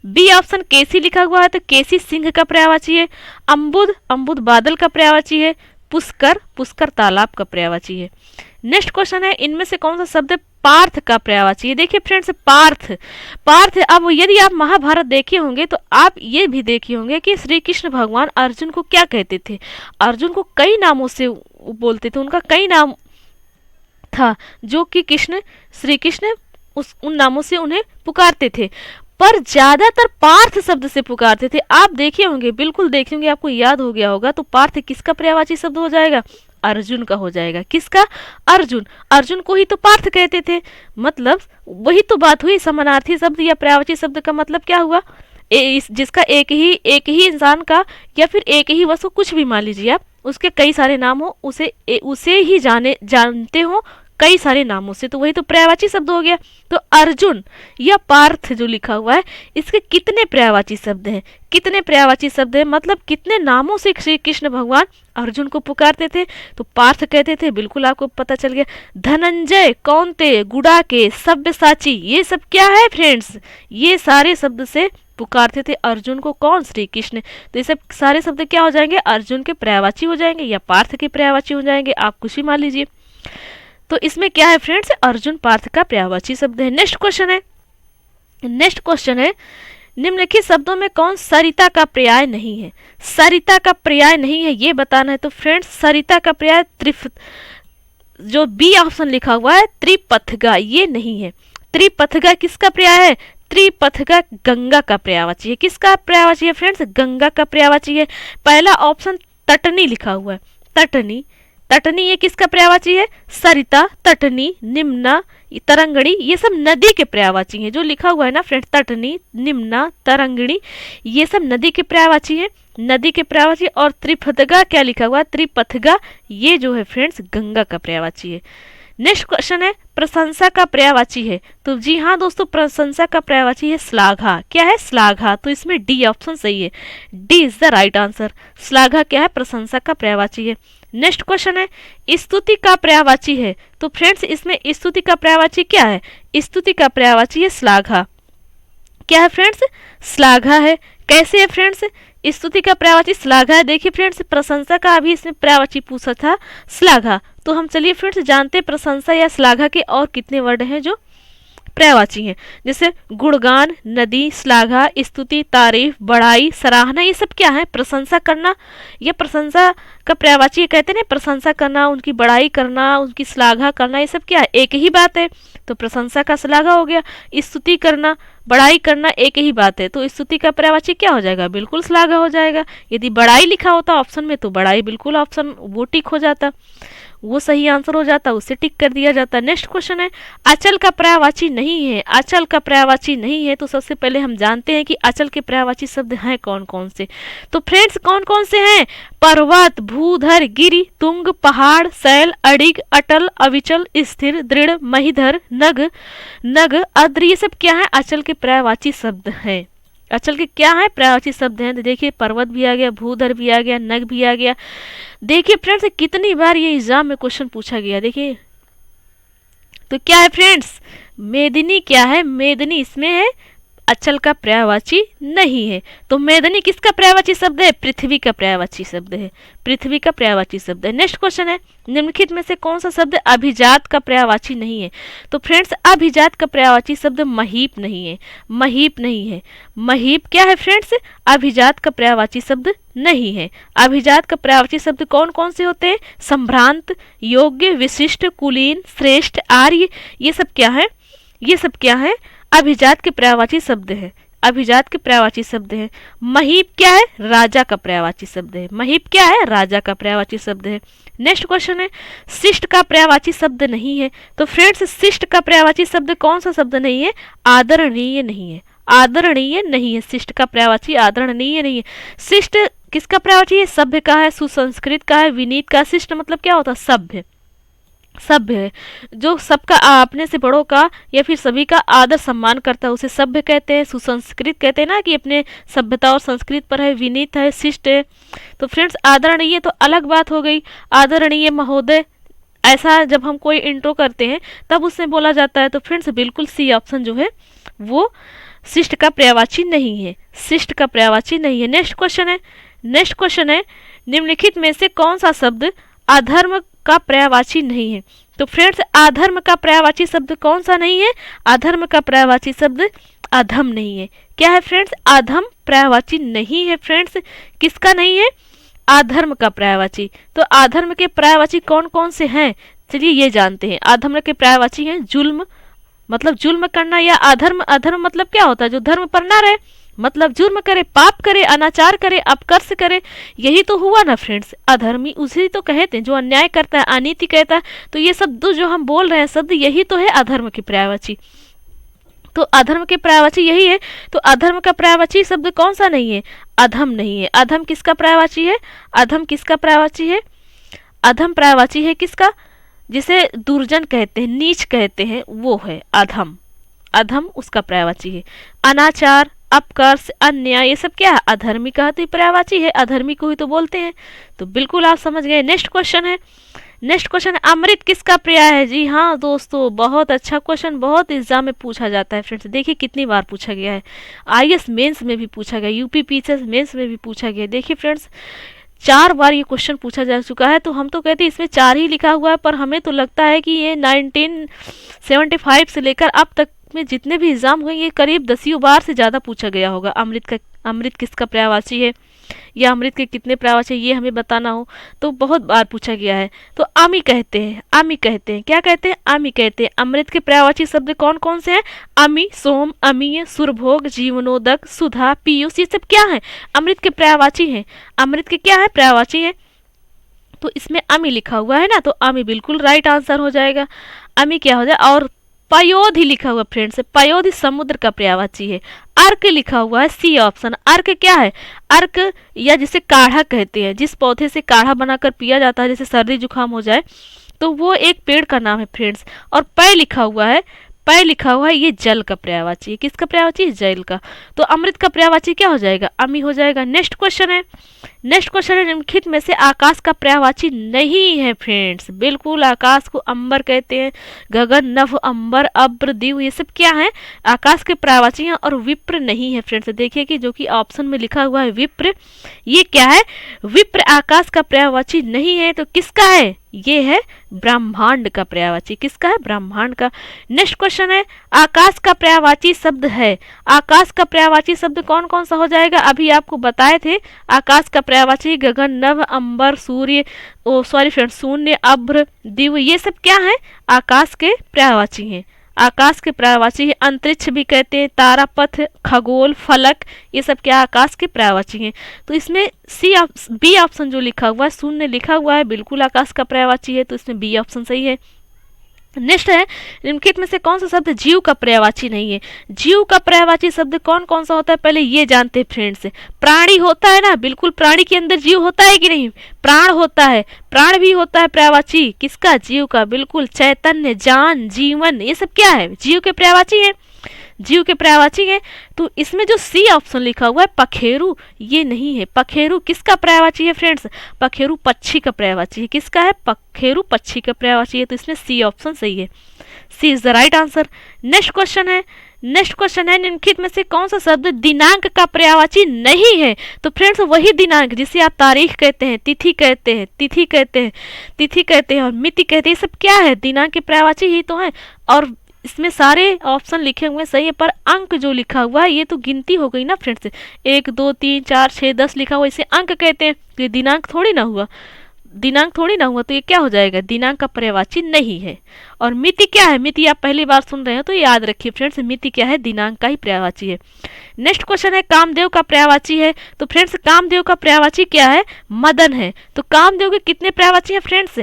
बी ऑप्शन केसी लिखा हुआ है, तो केसी सिंह का पर्यायवाची है। अम्बुद, अम्बुद बादल का पर्यायवाची है। पुष्कर, पुष्कर तालाब का पर्यायवाची है। नेक्स्ट क्वेश्चन है, इनमें से कौन सा शब्द पार्थ का पर्यायवाची है। देखिए फ्रेंड्स पार्थ, पार्थ, अब यदि आप महाभारत देखे होंगे तो आप ये भी देखे होंगे कि श्री कृष्ण भगवान अर्जुन को क्या कहते थे, अर्जुन को कई नामों से बोलते थे, उनका कई नाम था जो कि श्री कृष्ण उन नामों से उन्हें पुकारते थे, पर ज्यादातर पार्थ शब्द से पुकारते थे। आप देखे होंगे, बिल्कुल देखे होंगे, आपको याद हो गया होगा। तो पार्थ किसका पर्यायवाची शब्द हो जाएगा, अर्जुन का हो जाएगा। किसका, अर्जुन, अर्जुन को ही तो पार्थ कहते थे। मतलब वही तो बात हुई, समानार्थी शब्द या पर्यायवाची शब्द का मतलब क्या हुआ, जिसका एक ही इंसान का या फिर एक ही वस्तु, कुछ भी मान लीजिए आप, उसके कई सारे नाम हो, उसे ही जानते हो कई सारे नामों से, तो वही तो पर्यायवाची शब्द हो गया। तो अर्जुन या पार्थ जो लिखा हुआ है, इसके कितने पर्यायवाची शब्द हैं, कितने पर्यायवाची शब्द हैं, मतलब कितने नामों से श्री कृष्ण भगवान अर्जुन को पुकारते थे, तो पार्थ कहते थे, बिल्कुल आपको पता चल गया। धनंजय, कौंते, गुड़ाके, सब्यसाची, ये सब क्या है फ्रेंड्स, ये सारे शब्द से पुकारते थे अर्जुन को, कौन, श्री कृष्ण। तो ये सब सारे शब्द क्या हो जाएंगे, अर्जुन के पर्यायवाची हो जाएंगे या पार्थ के पर्यायवाची हो जाएंगे, आप कुछ ही मान लीजिए। तो इसमें क्या है फ्रेंड्स, अर्जुन पार्थ का पर्यायवाची शब्द है। नेक्स्ट क्वेश्चन है, निम्नलिखित शब्दों में कौन सरिता का पर्याय नहीं है, सरिता का पर्याय नहीं है ये बताना है। तो फ्रेंड्स सरिता का पर्याय जो बी ऑप्शन लिखा हुआ है त्रिपथगा, ये नहीं है। त्रिपथगा किसका पर्याय है? त्रिपथगा गंगा का पर्यायवाची है। किसका पर्यायवाची है फ्रेंड्स? गंगा का पर्यायवाची है। पहला ऑप्शन तटनी लिखा हुआ है, तटनी, तटनी ये किसका पर्यायवाची है? सरिता, तटनी, निम्ना, तरंगणी, ये सब नदी के पर्यायवाची हैं। जो लिखा हुआ है ना फ्रेंड्स, तटनी, निम्ना, तरंगणी, ये सब नदी के पर्यायवाची हैं, नदी के पर्यायवाची। और त्रिपथगा क्या लिखा हुआ है? त्रिपथगा, ये जो है फ्रेंड्स गंगा का पर्यायवाची है। नेक्स्ट क्वेश्चन है प्रशंसा का पर्यायवाची है। तो जी हाँ दोस्तों, प्रशंसा का पर्यायवाची है श्लाघा। क्या है? श्लाघा। तो इसमें डी ऑप्शन सही है, D is the right answer. श्लाघा क्या है? प्रशंसा का पर्यायवाची है। नेक्स्ट क्वेश्चन है स्तुति का पर्यायवाची है। तो फ्रेंड्स इसमें स्तुति का पर्यायवाची क्या है? स्तुति का पर्यायवाची है श्लाघा। क्या है फ्रेंड्स? श्लाघा है। कैसे है फ्रेंड्स? स्तुति का पर्यायवाची श्लाघा है। देखिए फ्रेंड्स, प्रशंसा का अभी इसमें पर्यायवाची पूछा था श्लाघा। तो हम चलिए फ्रेंड्स जानते प्रशंसा या श्लाघा के और कितने वर्ड हैं जो पर्यायवाची हैं। जैसे गुणगान, नदी, श्लाघा, स्तुति, तारीफ, बड़ाई, सराहना, ये सब क्या है? प्रशंसा करना। ये प्रशंसा का पर्यायवाची कहते हैं ना, प्रशंसा करना, उनकी बड़ाई करना, उनकी श्लाघा करना, ये सब क्या है? एक ही बात है। तो प्रशंसा का श्लाघा हो गया। स्तुति करना, बड़ाई करना एक ही बात है। तो स्तुति का पर्यायवाची क्या हो जाएगा? बिल्कुल श्लाघा हो जाएगा। यदि बड़ाई लिखा होता ऑप्शन में तो बड़ाई बिल्कुल ऑप्शन वो टिक हो जाता, वो सही आंसर हो जाता, उससे टिक कर दिया जाता। नेक्स्ट क्वेश्चन है अचल का पर्यायवाची नहीं है। अचल का पर्यायवाची नहीं है। तो सबसे पहले हम जानते हैं कि अचल के पर्यायवाची शब्द हैं कौन कौन से। तो फ्रेंड्स कौन कौन से हैं? पर्वत, भूधर, गिरि, तुंग, पहाड़, शैल, अडिग, अटल, अविचल, स्थिर, दृढ़, महिधर, नग, नग, अद्र, ये सब क्या है? अचल के पर्यायवाची शब्द हैं। अचल के क्या है? पर्यायवाची शब्द हैं। तो देखिए पर्वत भी आ गया, भूधर भी आ गया, नग भी आ गया। देखिए फ्रेंड्स कितनी बार ये एग्जाम में क्वेश्चन पूछा गया। देखिए तो क्या है फ्रेंड्स? मेदिनी क्या है? मेदिनी इसमें है, अचल का पर्यायवाची नहीं है। तो मेदिनी किसका पर्यायवाची शब्द है? पृथ्वी का पर्यायवाची शब्द है, पृथ्वी का पर्यायवाची शब्द है। नेक्स्ट क्वेश्चन है निम्नलिखित में से कौन सा शब्द अभिजात का पर्यायवाची नहीं है। तो फ्रेंड्स अभिजात का पर्यायवाची शब्द महीप नहीं है, महीप नहीं है। महीप क्या है फ्रेंड्स? अभिजात का पर्यायवाची शब्द नहीं है। अभिजात का पर्यायवाची शब्द कौन कौन से होते हैं? संभ्रांत, योग्य, विशिष्ट, कुलीन, श्रेष्ठ, आर्य, ये सब क्या है? ये सब क्या है? अभिजात के पर्यायवाची शब्द है, अभिजात के पर्यायवाची शब्द है। महीप क्या है? राजा का पर्यायवाची शब्द है। महीप क्या है? राजा का पर्यायवाची शब्द है। नेक्स्ट क्वेश्चन है शिष्ट का पर्यायवाची शब्द नहीं है। तो फ्रेंड्स शिष्ट का पर्यायवाची शब्द कौन सा शब्द नहीं है? आदरणीय नहीं है, आदरणीय नहीं है। शिष्ट का पर्यायवाची आदरणीय नहीं है। शिष्ट किसका पर्यायवाची है? सभ्य का है, सुसंस्कृत का है, विनीत का। शिष्ट मतलब क्या होता है? सभ्य, सभ्य है, जो सबका अपने से बड़ों का या फिर सभी का आदर सम्मान करता है, उसे सभ्य कहते हैं। सुसंस्कृत कहते हैं ना कि अपने सभ्यता और संस्कृत पर है। विनीत है, शिष्ट है। तो फ्रेंड्स आदरणीय तो अलग बात हो गई। आदरणीय महोदय, ऐसा जब हम कोई इंट्रो करते हैं तब उसमें बोला जाता है। तो फ्रेंड्स बिल्कुल सी ऑप्शन जो है वो शिष्ट का पर्यायवाची नहीं है, शिष्ट का पर्यायवाची नहीं है। नेक्स्ट क्वेश्चन है, नेक्स्ट क्वेश्चन है निम्नलिखित में से कौन सा शब्द अधर्म का पर्यायवाची नहीं है। तो फ्रेंड्स अधर्म का पर्यायवाची शब्द कौन सा नहीं है? अधर्म का पर्यायवाची शब्द अधम नहीं है। क्या है फ्रेंड्स? अधम पर्यायवाची नहीं है। फ्रेंड्स किसका नहीं है? अधर्म का पर्यायवाची। तो अधर्म के पर्यायवाची कौन कौन से हैं? चलिए ये जानते हैं। अधर्म के पर्यायवाची हैं जुल्म, मतलब जुल्म करना, या अधर्म, अधर्म मतलब क्या होता है? जो धर्म पर ना रहे, मतलब जुर्म करे, पाप करे, अनाचार करे, अपकर्ष करे, यही तो हुआ ना फ्रेंड्स। अधर्मी उसी तो कहते हैं जो अन्याय करता है, अनीति कहता है। तो ये शब्द जो हम बोल रहे हैं शब्द, यही तो है अधर्म की पर्यायवाची। तो अधर्म के पर्यायवाची यही है। तो अधर्म का पर्यायवाची शब्द कौन सा नहीं है? अधम नहीं है। अधम किसका पर्यायवाची है? अधम किसका पर्यायवाची है? अधम पर्यायवाची है किसका? जिसे दुर्जन कहते हैं, नीच कहते हैं, वो है अधम। अधम उसका पर्यायवाची है। अनाचार, अपकर्ष, अन्याय, ये सब क्या है? अधर्मी का तो पर्यायवाची है, अधर्मी को ही तो बोलते हैं। तो बिल्कुल आप समझ गए। नेक्स्ट क्वेश्चन है, नेक्स्ट क्वेश्चन है अमृत किसका पर्याय है? जी हाँ दोस्तों, बहुत अच्छा क्वेश्चन, बहुत एग्जाम में पूछा जाता है फ्रेंड्स। देखिए कितनी बार पूछा गया है। आईएएस मेंस में भी पूछा गया, यूपी पीसीएस मेंस में भी पूछा गया। देखिए फ्रेंड्स 4 बार ये क्वेश्चन पूछा जा चुका है। तो हम तो कहते हैं इसमें 4 ही लिखा हुआ है, पर हमें तो लगता है कि ये 1975 से लेकर अब तक में जितने भी एग्जाम हुए ये करीब 10 बार से ज़्यादा पूछा गया होगा। अमृत किसका पर्यायवाची है? या अमृत के कितने पर्यायवाची ये हमें बताना हो तो बहुत बार पूछा गया है। तो आमी कहते हैं, आमी कहते हैं, क्या कहते हैं, आमी कहते हैं। अमृत के पर्यायवाची शब्द कौन कौन से हैं, अमी, सोम, अमीय, सुरभोग, जीवनोदक, सुधा, पीयूष, ये सब क्या है, अमृत के पर्यायवाची हैं। अमृत के क्या है, पर्यायवाची है। तो इसमें अमी लिखा हुआ है ना, तो अमी बिल्कुल राइट आंसर हो जाएगा। अमी क्या हो जाए, और पयोधि लिखा हुआ फ्रेंड्स, पयोधि समुद्र का पर्यायवाची है। अर्क लिखा हुआ है, सी ऑप्शन। अर्क क्या है, अर्क या जिसे काढ़ा कहते हैं, जिस पौधे से काढ़ा बनाकर पिया जाता है, जैसे सर्दी जुकाम हो जाए तो वो एक पेड़ का नाम है फ्रेंड्स। और पय लिखा हुआ है, पय लिखा हुआ है, ये जल का पर्यायवाची है। किसका पर्यायवाची है, जल का। तो अमृत का पर्यायवाची क्या हो जाएगा, अमी हो जाएगा। नेक्स्ट क्वेश्चन है, नेक्स्ट क्वेश्चन है, निम्नलिखित में से आकाश का पर्यायवाची नहीं है फ्रेंड्स। बिल्कुल आकाश को अंबर कहते हैं, गगन, नभ, अंबर, अब्र, दिव, ये सब क्या है, आकाश के पर्यायवाची हैं। और विप्र नहीं है फ्रेंड्स, देखिए कि जो कि ऑप्शन में लिखा हुआ है विप्र, ये क्या है, विप्र आकाश का पर्यायवाची नहीं है। तो किसका है, ये है ब्रह्मांड का पर्यायवाची। किसका है, ब्रह्मांड का। नेक्स्ट क्वेश्चन है, आकाश का पर्यायवाची शब्द है। आकाश का पर्यायवाची शब्द कौन कौन सा हो जाएगा, अभी आपको बताए थे। आकाश का पर्यायवाची गगन, नभ, अंबर, सूर्य, सॉरी फ्रेंड्स, शून्य, अभ्र, दिव, ये सब क्या है, आकाश के पर्यायवाची हैं। आकाश के पर्यायवाची है। अंतरिक्ष भी कहते हैं, तारा, पथ, खगोल, फलक, ये सब क्या आकाश के पर्यायवाची हैं। तो इसमें बी ऑप्शन जो लिखा हुआ है, शून्य लिखा हुआ है, बिल्कुल आकाश का पर्यायवाची है। तो इसमें बी ऑप्शन सही है। नेक्स्ट है, निम्नलिखित में से कौन सा शब्द जीव का पर्यायवाची नहीं है। जीव का पर्यायवाची शब्द कौन कौन सा होता है, पहले ये जानते हैं फ्रेंड्स। प्राणी होता है ना, बिल्कुल प्राणी के अंदर जीव होता है कि नहीं, प्राण होता है, प्राण भी होता है पर्यायवाची किसका, जीव का। बिल्कुल चैतन्य, जान, जीवन, ये सब क्या है, जीव के पर्यायवाची है, जीव के पर्यायवाची है। तो इसमें जो सी ऑप्शन लिखा हुआ है पखेरु, ये नहीं है। पखेरु किसका पर्यायवाची है फ्रेंड्स, पखेरु पक्षी का पर्यायवाची है। किसका है, पखेरु पक्षी का पर्यायवाची है। तो इसमें सी ऑप्शन सही है, C is the right answer. Next question है, नेक्स्ट क्वेश्चन है, निम्नलिखित में से कौन सा शब्द दिनांक का पर्यायवाची नहीं है। तो फ्रेंड्स वही दिनांक जिसे आप तारीख कहते हैं, तिथि कहते हैं, तिथि कहते हैं, तिथि कहते हैं और मिति कहते हैं, ये सब क्या है, दिनांक के पर्यायवाची ही तो है। और इसमें सारे ऑप्शन लिखे हुए सही है, पर अंक जो लिखा हुआ है ये तो गिनती हो गई ना फ्रेंड्स, 1 2 3 4 6 10 लिखा हुआ, इसे अंक कहते हैं। तो ये दिनांक थोड़ी ना हुआ, दिनांक थोड़ी ना हुआ, तो ये क्या हो जाएगा, दिनांक का पर्यायवाची नहीं है। और मिति क्या है, मिति आप पहली बार सुन रहे हो तो याद रखिए फ्रेंड्स, मिति क्या है, दिनांक का ही पर्यायवाची है। नेक्स्ट क्वेश्चन है, कामदेव का पर्यायवाची है। तो फ्रेंड्स कामदेव का पर्यायवाची क्या है, मदन है। तो कामदेव के कितने पर्यायवाची है फ्रेंड्स,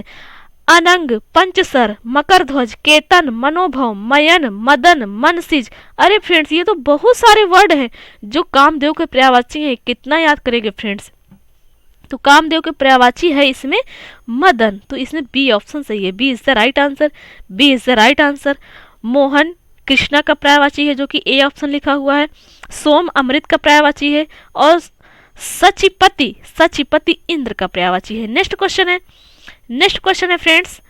अनंग, पंचसर, मकरध्वज, केतन, मनोभव, मयन, मदन, मनसिज। अरे फ्रेंड्स ये तो बहुत सारे वर्ड हैं जो कामदेव के पर्यायवाची हैं, कितना याद करेंगे फ्रेंड्स। तो कामदेव के पर्यायवाची है इसमें मदन। तो इसमें बी ऑप्शन सही है, B is the right answer, B is the right answer. Mohan Krishna का पर्यायवाची है जो कि ए ऑप्शन लिखा हुआ है। सोम अमृत का पर्यायवाची है। और सचिपति, सचिपति इंद्र का पर्यायवाची है। नेक्स्ट क्वेश्चन है, नेक्स्ट क्वेश्चन है फ्रेंड्स,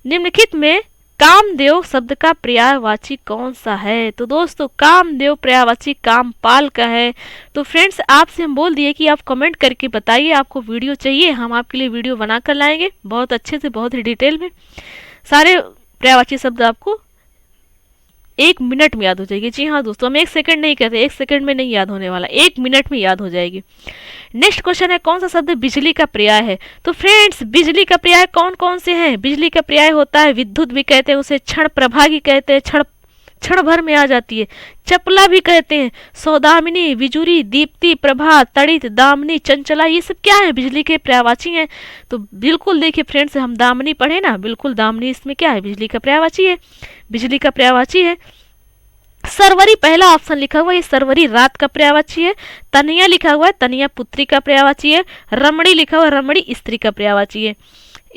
निम्नलिखित में कामदेव शब्द का पर्यायवाची कौन सा है। तो दोस्तों कामदेव पर्यायवाची कामपाल का है। तो फ्रेंड्स आपसे हम बोल दिए कि आप कमेंट करके बताइए आपको वीडियो चाहिए, हम आपके लिए वीडियो बना कर लाएंगे बहुत अच्छे से, बहुत ही डिटेल में। सारे पर्यायवाची शब्द आपको 1 मिनट में याद हो जाएगी। जी हाँ दोस्तों, हम 1 सेकंड नहीं कहते, 1 सेकंड में नहीं याद होने वाला, 1 मिनट में याद हो जाएगी। नेक्स्ट क्वेश्चन है, कौन सा शब्द बिजली का पर्याय है। तो फ्रेंड्स बिजली का पर्याय कौन कौन से हैं, बिजली का पर्याय होता है विद्युत भी कहते हैं उसे, क्षण प्रभा भी कहते हैं, क्षण भर में आ जाती है, चपला भी कहते हैं, सौदामिनी, विजुरी, दीप्ति, प्रभा, तड़ित, दामिनी, चंचला, ये सब क्या है, बिजली के पर्यायवाची हैं। तो बिल्कुल देखिए फ्रेंड्स, हम दामिनी पढ़े ना, बिल्कुल दामिनी इसमें क्या है, बिजली का पर्यायवाची है, बिजली का पर्यायवाची है। सरवरी पहला ऑप्शन लिखा हुआ है, सरवरी रात का पर्यायवाची है। तनिया लिखा हुआ है, तनिया पुत्री का पर्यायवाची है। रमणी लिखा हुआ है, रमणी स्त्री का पर्यायवाची है,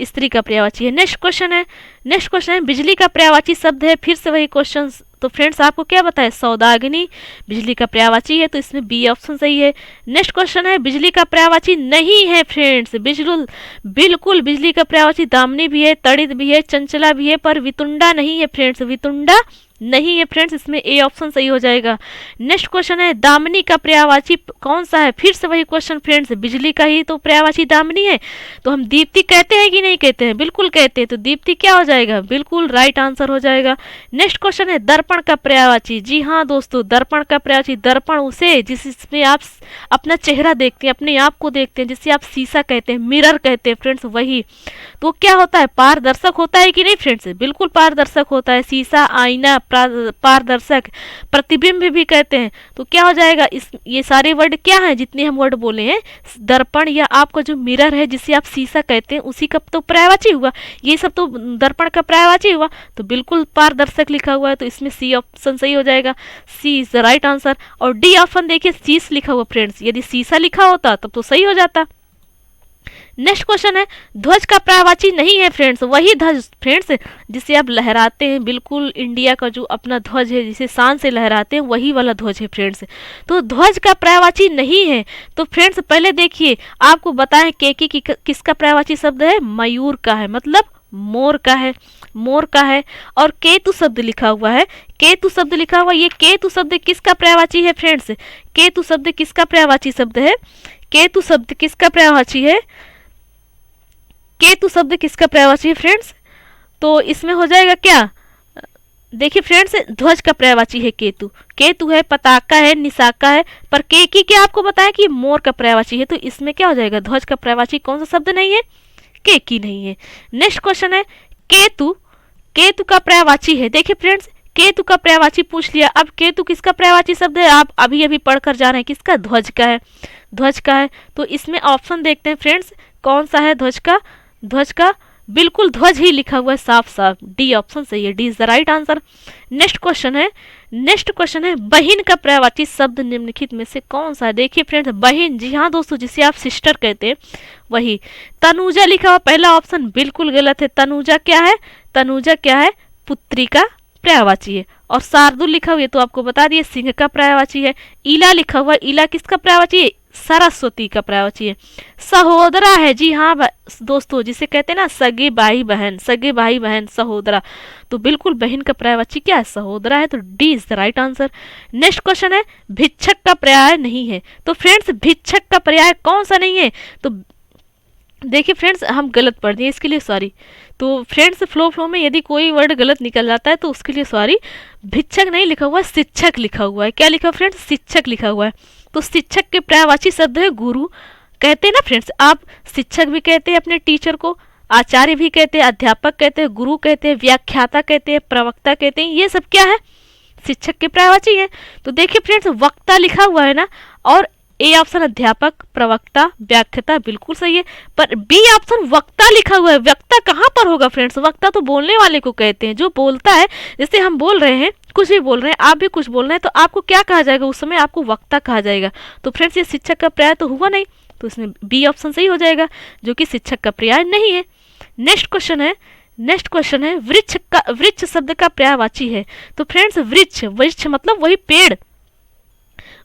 स्त्री का पर्यायवाची है। नेक्स्ट क्वेश्चन है, नेक्स्ट क्वेश्चन है, बिजली का पर्यायवाची शब्द है, फिर से वही क्वेश्चन। तो फ्रेंड्स आपको क्या बताए, सौदाग्नि बिजली का पर्यायवाची है। तो इसमें बी ऑप्शन सही है। नेक्स्ट क्वेश्चन है, बिजली का पर्यायवाची नहीं है फ्रेंड्स, बिल्कुल बिजली का पर्यायवाची दामिनी भी है, तड़ित भी है, चंचला भी है, पर वितुंडा नहीं है फ्रेंड्स, वितुंडा नहीं है फ्रेंड्स, इसमें ए ऑप्शन सही हो जाएगा। नेक्स्ट क्वेश्चन है दामिनी का पर्यायवाची कौन सा है? फिर से वही क्वेश्चन फ्रेंड्स, बिजली का ही तो पर्यायवाची दामिनी है, तो हम दीप्ति कहते हैं कि नहीं कहते हैं? बिल्कुल कहते हैं, तो दीप्ति क्या हो जाएगा? बिल्कुल राइट आंसर हो जाएगा। नेक्स्ट क्वेश्चन है दर्पण का पर्यायवाची। जी हाँ दोस्तों, दर्पण का पर्यायवाची, दर्पण उसे जिसमें आप अपना चेहरा देखते हैं, अपने आप को देखते हैं, जिसे आप शीशा कहते हैं, मिरर कहते हैं फ्रेंड्स, वही तो क्या होता है? पारदर्शक होता है कि नहीं फ्रेंड्स? बिल्कुल पारदर्शक होता है। शीशा, आईना, पारदर्शक, प्रतिबिंब भी कहते हैं। तो क्या हो जाएगा? ये सारे वर्ड क्या हैं जितने हम वर्ड बोले हैं? दर्पण या आपका जो मिरर है जिसे आप शीशा कहते हैं, उसी का तो पर्यायवाची हुआ। ये सब तो दर्पण का पर्यायवाची हुआ, तो बिल्कुल पारदर्शक लिखा हुआ है, तो इसमें सी ऑप्शन सही हो जाएगा। C is the right answer. और डी ऑप्शन देखिए शीश लिखा हुआ फ्रेंड्स, यदि शीशा लिखा होता तब तो सही हो जाता। नेक्स्ट क्वेश्चन है ध्वज का पर्यायवाची नहीं है फ्रेंड्स, वही ध्वज फ्रेंड्स जिसे आप लहराते हैं, बिल्कुल इंडिया का जो अपना ध्वज है जिसे शान से लहराते हैं, वही वाला ध्वज है फ्रेंड्स। तो ध्वज का पर्यायवाची नहीं है। तो फ्रेंड्स पहले देखिए आपको बताएं केकी की किसका पर्यायवाची शब्द है? मयूर का है, मतलब मोर का है, मोर का है। और केतु शब्द लिखा हुआ है, केतु शब्द लिखा हुआ, ये केतु शब्द किसका पर्यायवाची है फ्रेंड्स? केतु शब्द किसका पर्यायवाची शब्द है? केतु शब्द किसका पर्यायवाची है? केतु शब्द किसका पर्यायवाची है फ्रेंड्स? तो इसमें हो जाएगा क्या? देखिए फ्रेंड्स, ध्वज का पर्यायवाची है केतु। केतु है, पताका है, निशाका है, पर केकी क्या आपको बताया कि मोर का पर्यायवाची है, तो इसमें क्या हो जाएगा? ध्वज का पर्यायवाची कौन सा शब्द नहीं है? केकी नहीं है। नेक्स्ट क्वेश्चन है केतु, केतु का पर्यायवाची है। देखिए फ्रेंड्स, केतु का पर्यायवाची पूछ लिया, अब केतु किसका पर्यायवाची शब्द है? आप अभी अभी पढ़कर जा रहे हैं, किसका? ध्वज का है, ध्वज का है। तो इसमें ऑप्शन देखते हैं फ्रेंड्स, कौन सा है ध्वज का? ध्वज का बिल्कुल ध्वज ही लिखा हुआ है साफ साफ, डी ऑप्शन सही है, D is the right answer. Next question है बहिन का पर्यायवाची शब्द निम्नलिखित में से कौन सा है? देखिए फ्रेंड्स, बहिन, जी हाँ दोस्तों, जिसे आप सिस्टर कहते हैं वही। तनुजा लिखा हुआ पहला ऑप्शन बिल्कुल गलत है। तनुजा क्या है? तनुजा क्या है? पुत्री का पर्यायवाची है। और शार्दुल लिखा हुआ है तो आपको बता दिए सिंह का पर्यायवाची है। ईला लिखा हुआ, ईला किसका पर्यायवाची है? सरस्वती का पर्यायवाची है। सहोदरा है, जी हाँ दोस्तों, जिसे कहते हैं ना सगे भाई बहन, सगे भाई बहन, सहोदरा, तो बिल्कुल बहन का पर्यायवाची क्या है? सहोदरा है, तो D is the right answer. Next question है भिक्षक का पर्याय नहीं है। तो फ्रेंड्स भिक्षक का पर्याय कौन सा नहीं है? तो देखिए फ्रेंड्स, हम गलत पढ़ दिए, इसके लिए सॉरी। तो फ्रेंड्स फ्लो में यदि कोई वर्ड गलत निकल जाता है तो उसके लिए सॉरी। भिक्षक नहीं लिखा हुआ है, शिक्षक लिखा हुआ है। क्या लिखा है फ्रेंड्स? शिक्षक लिखा हुआ है। तो शिक्षक के पर्यायवाची शब्द है गुरु। कहते हैं ना फ्रेंड्स, आप शिक्षक भी कहते हैं अपने टीचर को, आचार्य भी कहते हैं, अध्यापक कहते हैं, गुरु कहते हैं, व्याख्याता कहते हैं, प्रवक्ता कहते हैं, ये सब क्या है? शिक्षक के पर्यायवाची है। तो देखिए फ्रेंड्स, वक्ता लिखा हुआ है ना, और ए ऑप्शन अध्यापक, प्रवक्ता, व्याख्याता बिल्कुल सही है, पर बी ऑप्शन वक्ता लिखा हुआ है। वक्ता कहाँ पर होगा फ्रेंड्स? वक्ता तो बोलने वाले को कहते हैं, जो बोलता है। जैसे हम बोल रहे हैं, कुछ भी बोल रहे हैं, आप भी कुछ बोल रहे हैं, तो आपको क्या कहा जाएगा? उस समय आपको वक्ता कहा जाएगा। तो फ्रेंड्स ये शिक्षक का पर्याय तो हुआ नहीं, तो इसमें बी ऑप्शन सही हो जाएगा, जो कि शिक्षक का पर्याय नहीं है। नेक्स्ट क्वेश्चन है वृक्ष शब्द का पर्यायवाची है। तो फ्रेंड्स वृक्ष मतलब वही पेड़।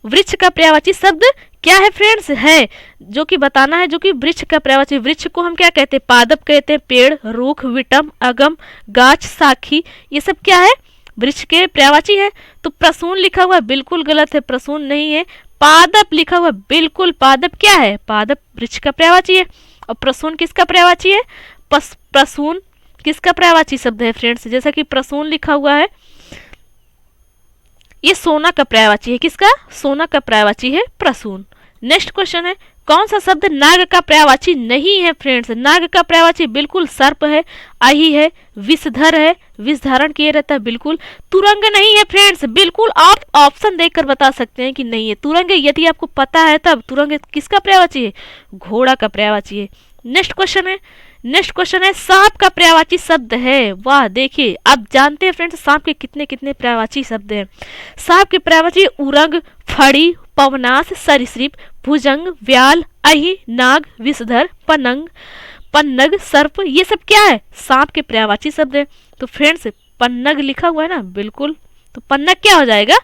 वृक्ष का पर्यायवाची शब्द क्या है फ्रेंड्स? है, जो कि बताना है, जो कि वृक्ष का पर्यायवाची। वृक्ष को हम क्या कहते हैं? पादप कहते हैं, पेड़, रूख, विटम, अगम, गाछ, साखी, ये सब क्या है? वृक्ष के पर्यायवाची है। तो प्रसून लिखा हुआ बिल्कुल गलत है, प्रसून नहीं है। पादप लिखा हुआ बिल्कुल, पादप क्या है? पादप वृक्ष का पर्यायवाची है। और प्रसून किसका पर्यायवाची है? प्रसून किसका पर्यायवाची शब्द है फ्रेंड्स? जैसा कि प्रसून लिखा हुआ है, ये सोना का पर्यायवाची है। किसका? सोना का पर्यायवाची है प्रसून। नेक्स्ट क्वेश्चन है कौन सा शब्द नाग का पर्यायवाची नहीं है फ्रेंड्स? नाग का पर्यायवाची बिल्कुल सर्प है, आही है, विषधर है, विष धारण किए रहता है, बिल्कुल। तुरंग नहीं है फ्रेंड्स, बिल्कुल आप ऑप्शन देखकर बता सकते हैं कि नहीं है। तुरंग यदि आपको पता है तब, तुरंग किसका पर्यायवाची है? घोड़ा का पर्यायवाची है। नेक्स्ट क्वेश्चन है सांप का पर्यायवाची शब्द है। वाह, देखिए आप जानते हैं फ्रेंड्स सांप के कितने कितने पर्यायवाची शब्द हैं। सांप के पर्यायवाची उरंग, फड़ी, पवनाश, सरीसृप, भुजंग, व्याल, अहि, नाग, विषधर, पन्नग, सर्प, ये सब क्या है? सांप के पर्यायवाची शब्द है। तो फ्रेंड्स पन्नग लिखा हुआ है ना, बिल्कुल, तो पन्नग क्या हो जाएगा?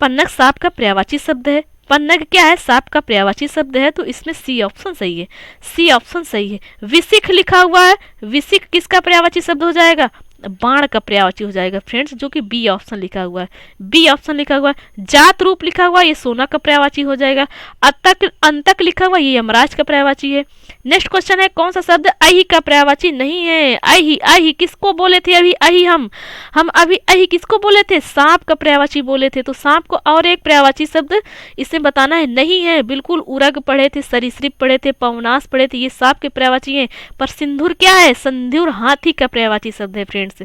पन्नग सांप का पर्यायवाची शब्द है। पन्नग क्या है? सांप का पर्यायवाची शब्द है, तो इसमें सी ऑप्शन सही है, सी ऑप्शन सही है। विसिख लिखा हुआ है, विसिख किसका पर्यायवाची शब्द हो जाएगा? बाण का पर्यायवाची हो जाएगा फ्रेंड्स, जो कि बी ऑप्शन लिखा हुआ है। बी ऑप्शन लिखा हुआ है। जात रूप लिखा हुआ है, ये सोना का पर्यायवाची हो जाएगा। अतक अंतक लिखा हुआ, ये यमराज का पर्यायवाची है। नेक्स्ट क्वेश्चन है, कौन सा शब्द अहि का पर्यायवाची नहीं है? अहि, अहि किसको बोले थे अभी? अहि हम अभी अहि किसको बोले थे? सांप का पर्यायवाची बोले थे। तो सांप को और एक पर्यायवाची शब्द इसे बताना है, नहीं है। बिल्कुल, उरग पढ़े थे, सरीसृप पढ़े थे, पवनास पढ़े थे, ये सांप के पर्यायवाची हैं। पर सिंदूर क्या है? संध्यूर हाथी का पर्यायवाची शब्द है फ्रेंड्स।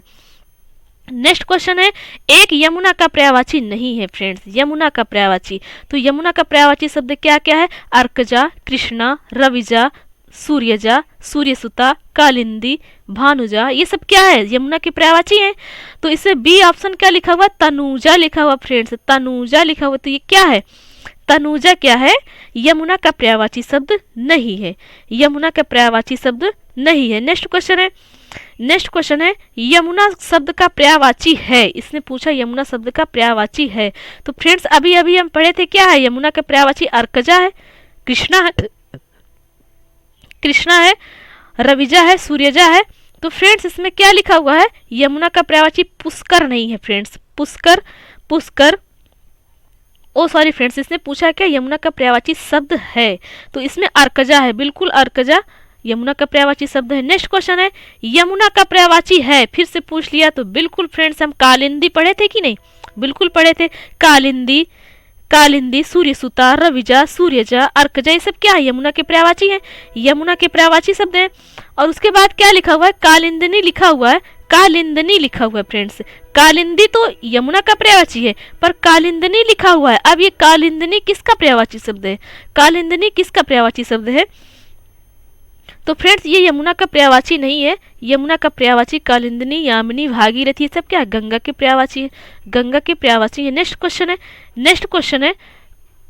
नेक्स्ट क्वेश्चन है, एक यमुना का पर्यायवाची नहीं है फ्रेंड्स, यमुना का पर्यायवाची। तो यमुना का पर्यायवाची शब्द क्या क्या है? अर्कजा, कृष्णा, रविजा, सूर्यजा, सूर्यसुता, कालिंदी, भानुजा, ये सब क्या है? यमुना के पर्यायवाची हैं। तो इसे बी ऑप्शन क्या लिखा हुआ? तनुजा लिखा हुआ फ्रेंड्स, तनुजा लिखा हुआ। तो ये क्या है? तनुजा क्या है? यमुना का पर्यायवाची शब्द नहीं है, यमुना का पर्यायवाची शब्द नहीं है। नेक्स्ट क्वेश्चन है, नेक्स्ट क्वेश्चन है, यमुना शब्द का पर्यायवाची है। इसने पूछा यमुना शब्द का पर्यायवाची है। तो फ्रेंड्स अभी अभी हम पढ़े थे, क्या है यमुना का पर्यायवाची? अर्कजा है, कृष्णा है, कृष्णा है, रविजा है, सूर्यजा है। तो फ्रेंड्स इसमें क्या लिखा हुआ है? यमुना का पर्यायवाची पुष्कर नहीं है फ्रेंड्स, पुष्कर, पुष्कर। ओ सॉरी फ्रेंड्स, इसने पूछा क्या यमुना का पर्यायवाची शब्द है? तो इसमें अर्कजा है, बिल्कुल अर्कजा यमुना का पर्यायवाची शब्द है। नेक्स्ट क्वेश्चन है, यमुना का पर्यायवाची है, फिर से पूछ लिया। तो बिल्कुल फ्रेंड्स, हम कालिंदी पढ़े थे कि नहीं? बिल्कुल पढ़े थे। कालिंदी, कालिंदी, सूर्यसुता, रविजा, सूर्यजा, अर्कजा, ये सब क्या है? यमुना के पर्यायवाची हैं, यमुना के पर्यायवाची शब्द हैं। और उसके बाद क्या लिखा हुआ है? कालिंदनी लिखा हुआ है, कालिंदनी लिखा हुआ है फ्रेंड्स। कालिंदी तो यमुना का पर्यायवाची है, पर कालिंदनी लिखा हुआ है। अब ये कालिंदनी किसका पर्यायवाची शब्द है? कालिंदनी किसका पर्यायवाची शब्द है? तो फ्रेंड्स ये यमुना का पर्यायवाची नहीं है, यमुना का पर्यायवाची कालिंदनी, यामिनी, भागीरथी, ये सब क्या है? गंगा के पर्यायवाची है, गंगा के पर्यायवाची है। नेक्स्ट क्वेश्चन है, नेक्स्ट क्वेश्चन है,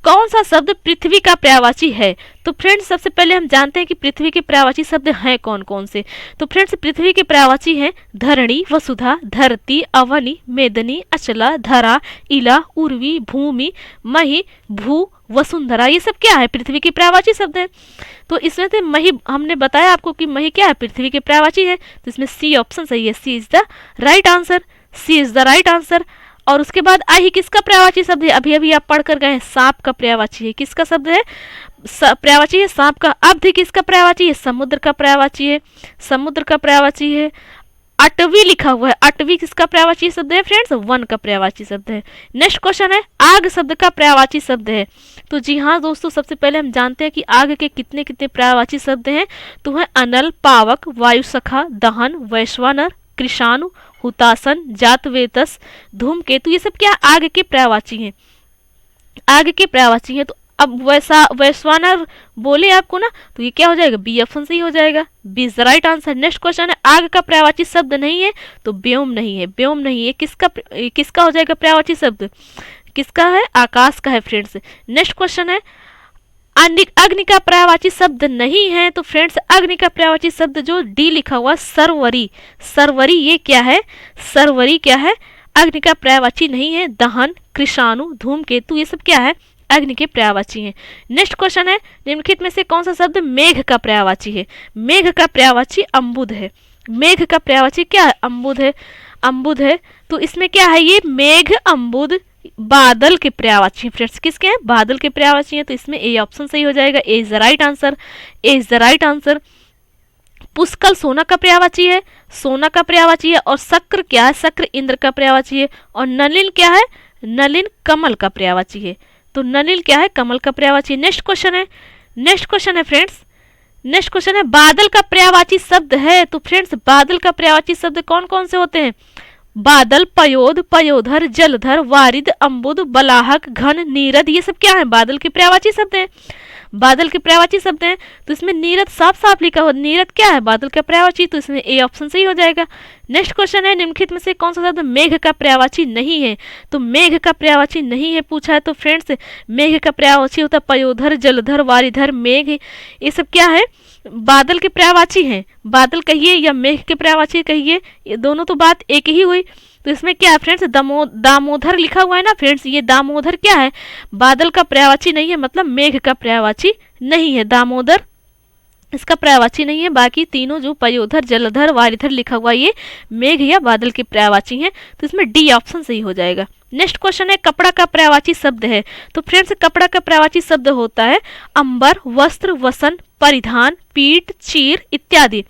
कौन सा शब्द पृथ्वी का पर्यायवाची है? तो फ्रेंड्स सबसे पहले हम जानते हैं कि पृथ्वी के पर्यायवाची शब्द हैं कौन कौन से। तो फ्रेंड्स पृथ्वी के पर्यायवाची हैं धरणी, वसुधा, धरती, अवनी, मेदनी, अचला, धरा, इला, उर्वी, भूमि, मही, भू, वसुंधरा, ये सब क्या है? पृथ्वी के पर्यायवाची शब्द है। तो इसमें से मही, हमने बताया आपको कि मही क्या है? पृथ्वी के पर्यायवाची है। तो इसमें सी ऑप्शन सही है, C is the right answer, C is the right answer. और उसके बाद आही किसका पर्यायवाची शब्द है? अभी अभी आप पढ़ कर गए, सांप का पर्यायवाची है। किसका शब्द है? पर्यायवाची है सांप का। अवधि किसका पर्यायवाची है? समुद्र का पर्यायवाची है, समुद्र का पर्यायवाची है। अटवी लिखा हुआ है, अटवी किसका पर्यायवाची शब्द है फ्रेंड्स? वन का पर्यायवाची शब्द है। नेक्स्ट क्वेश्चन है, आग शब्द का पर्यायवाची शब्द है। तो जी हाँ दोस्तों, सबसे पहले हम जानते हैं कि आग के कितने कितने पर्यायवाची शब्द हैं। तो है अनल, पावक, वायुसखा, दहन, वैश्वानर, कृषाणु, हुतासन, जातवेतस, धूमकेतु, ये सब क्या आग के पर्यायवाची हैं, आग के पर्यायवाची हैं। तो अब वैश्वानर बोले आपको ना, तो ये क्या हो जाएगा? बी ऑप्शन सही हो जाएगा, B is the right answer. Next question है, आग का पर्यायवाची शब्द नहीं है, तो व्योम नहीं है, व्योम नहीं है। किसका हो जाएगा पर्यायवाची शब्द? किसका है? आकाश का है फ्रेंड्स। नेक्स्ट क्वेश्चन है, अग्नि का पर्यायवाची शब्द नहीं है। तो फ्रेंड्स अग्नि का पर्यायवाची शब्द जो डी लिखा हुआ सरवरी, सरवरी, ये क्या है? सरवरी क्या है? अग्नि का पर्यायवाची नहीं है। दहन, कृषाणु, धूमकेतु, ये सब क्या है? अग्नि के पर्यायवाची हैं। नेक्स्ट क्वेश्चन है, निम्नलिखित में से कौन सा शब्द मेघ का पर्यायवाची है? मेघ का पर्यायवाची अम्बुद है, मेघ का पर्यायवाची क्या है? अम्बुद है, अम्बुद है। तो इसमें क्या है? ये मेघ, अम्बुद बादल के पर्यायवाची फ्रेंड्स। किसके हैं? बादल के पर्यायवाची हैं। तो इसमें ए ऑप्शन सही हो जाएगा, A is the right answer, A is the right answer. पुष्कल सोना का पर्यायवाची है, सोना का पर्यायवाची है। और शक्र क्या है? शक्र इंद्र का पर्यायवाची है। और नलिन क्या है? नलिन कमल का पर्यायवाची है। तो नलिन क्या है? कमल का पर्यायवाची। नेक्स्ट क्वेश्चन है, नेक्स्ट क्वेश्चन है फ्रेंड्स, नेक्स्ट क्वेश्चन है, बादल का पर्यायवाची शब्द है। तो फ्रेंड्स बादल का पर्यायवाची शब्द कौन कौन से होते हैं? बादल, पयोध, पयोधर, जलधर, वारिद, अम्बुद, बलाहक, घन, नीरद, ये सब क्या है? बादल के पर्यायवाची शब्द हैं, बादल के पर्यायवाची शब्द हैं। तो इसमें नीरद साफ साफ लिखा हो, नीरद क्या है? बादल का पर्यायवाची। तो इसमें ए ऑप्शन सही हो जाएगा। नेक्स्ट क्वेश्चन है, निम्नलिखित में से कौन सा शब्द मेघ का पर्यायवाची नहीं है? तो मेघ का पर्यायवाची नहीं है पूछा है। तो फ्रेंड्स मेघ का पर्यायवाची होता है पयोधर, जलधर, वारिधर, मेघ, ये सब क्या है? बादल के पर्यायवाची हैं। बादल कहिए या मेघ के पर्यायवाची कहिए, ये दोनों तो बात एक ही हुई। तो इसमें क्या है फ्रेंड्स? दामोदर लिखा हुआ है ना फ्रेंड्स, ये दामोदर क्या है? बादल का पर्यायवाची नहीं है, मतलब मेघ का पर्यायवाची नहीं है। दामोदर इसका पर्यायवाची नहीं है। बाकी तीनों जो पयोधर, जलधर, वारिधर लिखा हुआ ये मेघ या बादल के पर्यायवाची हैं, तो इसमें डी ऑप्शन सही हो जाएगा। नेक्स्ट क्वेश्चन है कपड़ा का पर्यायवाची शब्द है। तो फ्रेंड्स कपड़ा का पर्यायवाची शब्द होता है अंबर, वस्त्र, वसन, परिधान, पीठ, चीर इत्यादि।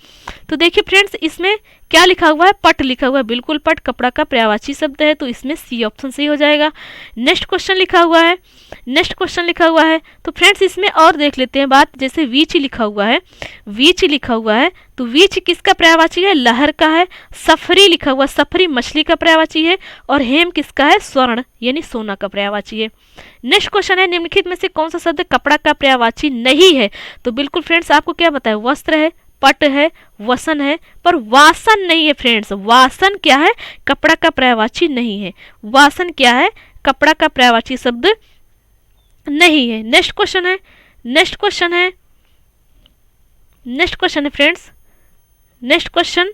तो देखिए फ्रेंड्स इसमें क्या लिखा हुआ है, पट लिखा हुआ है, बिल्कुल पट कपड़ा का पर्यायवाची शब्द है, तो इसमें सी ऑप्शन सही हो जाएगा। नेक्स्ट क्वेश्चन लिखा हुआ है, नेक्स्ट क्वेश्चन लिखा हुआ है, तो फ्रेंड्स इसमें और देख लेते हैं बात। जैसे वीच लिखा हुआ है, वीच लिखा हुआ है, तो वीच किसका पर्यायवाची है, लहर का है। सफरी लिखा हुआ, सफरी मछली का पर्यायवाची है। और हेम किसका है, स्वर्ण यानी सोना का पर्यायवाची है। नेक्स्ट क्वेश्चन है निम्नलिखित में से कौन सा शब्द कपड़ा का पर्यायवाची नहीं है। तो बिल्कुल फ्रेंड्स आपको क्या बताया, वस्त्र है, पट है, वसन है, पर वासन नहीं है। फ्रेंड्स वासन क्या है, कपड़ा का पर्यायवाची नहीं है। वासन क्या है, कपड़ा का पर्यायवाची शब्द नहीं है। नेक्स्ट क्वेश्चन है, नेक्स्ट क्वेश्चन है, नेक्स्ट क्वेश्चन है friends, next question,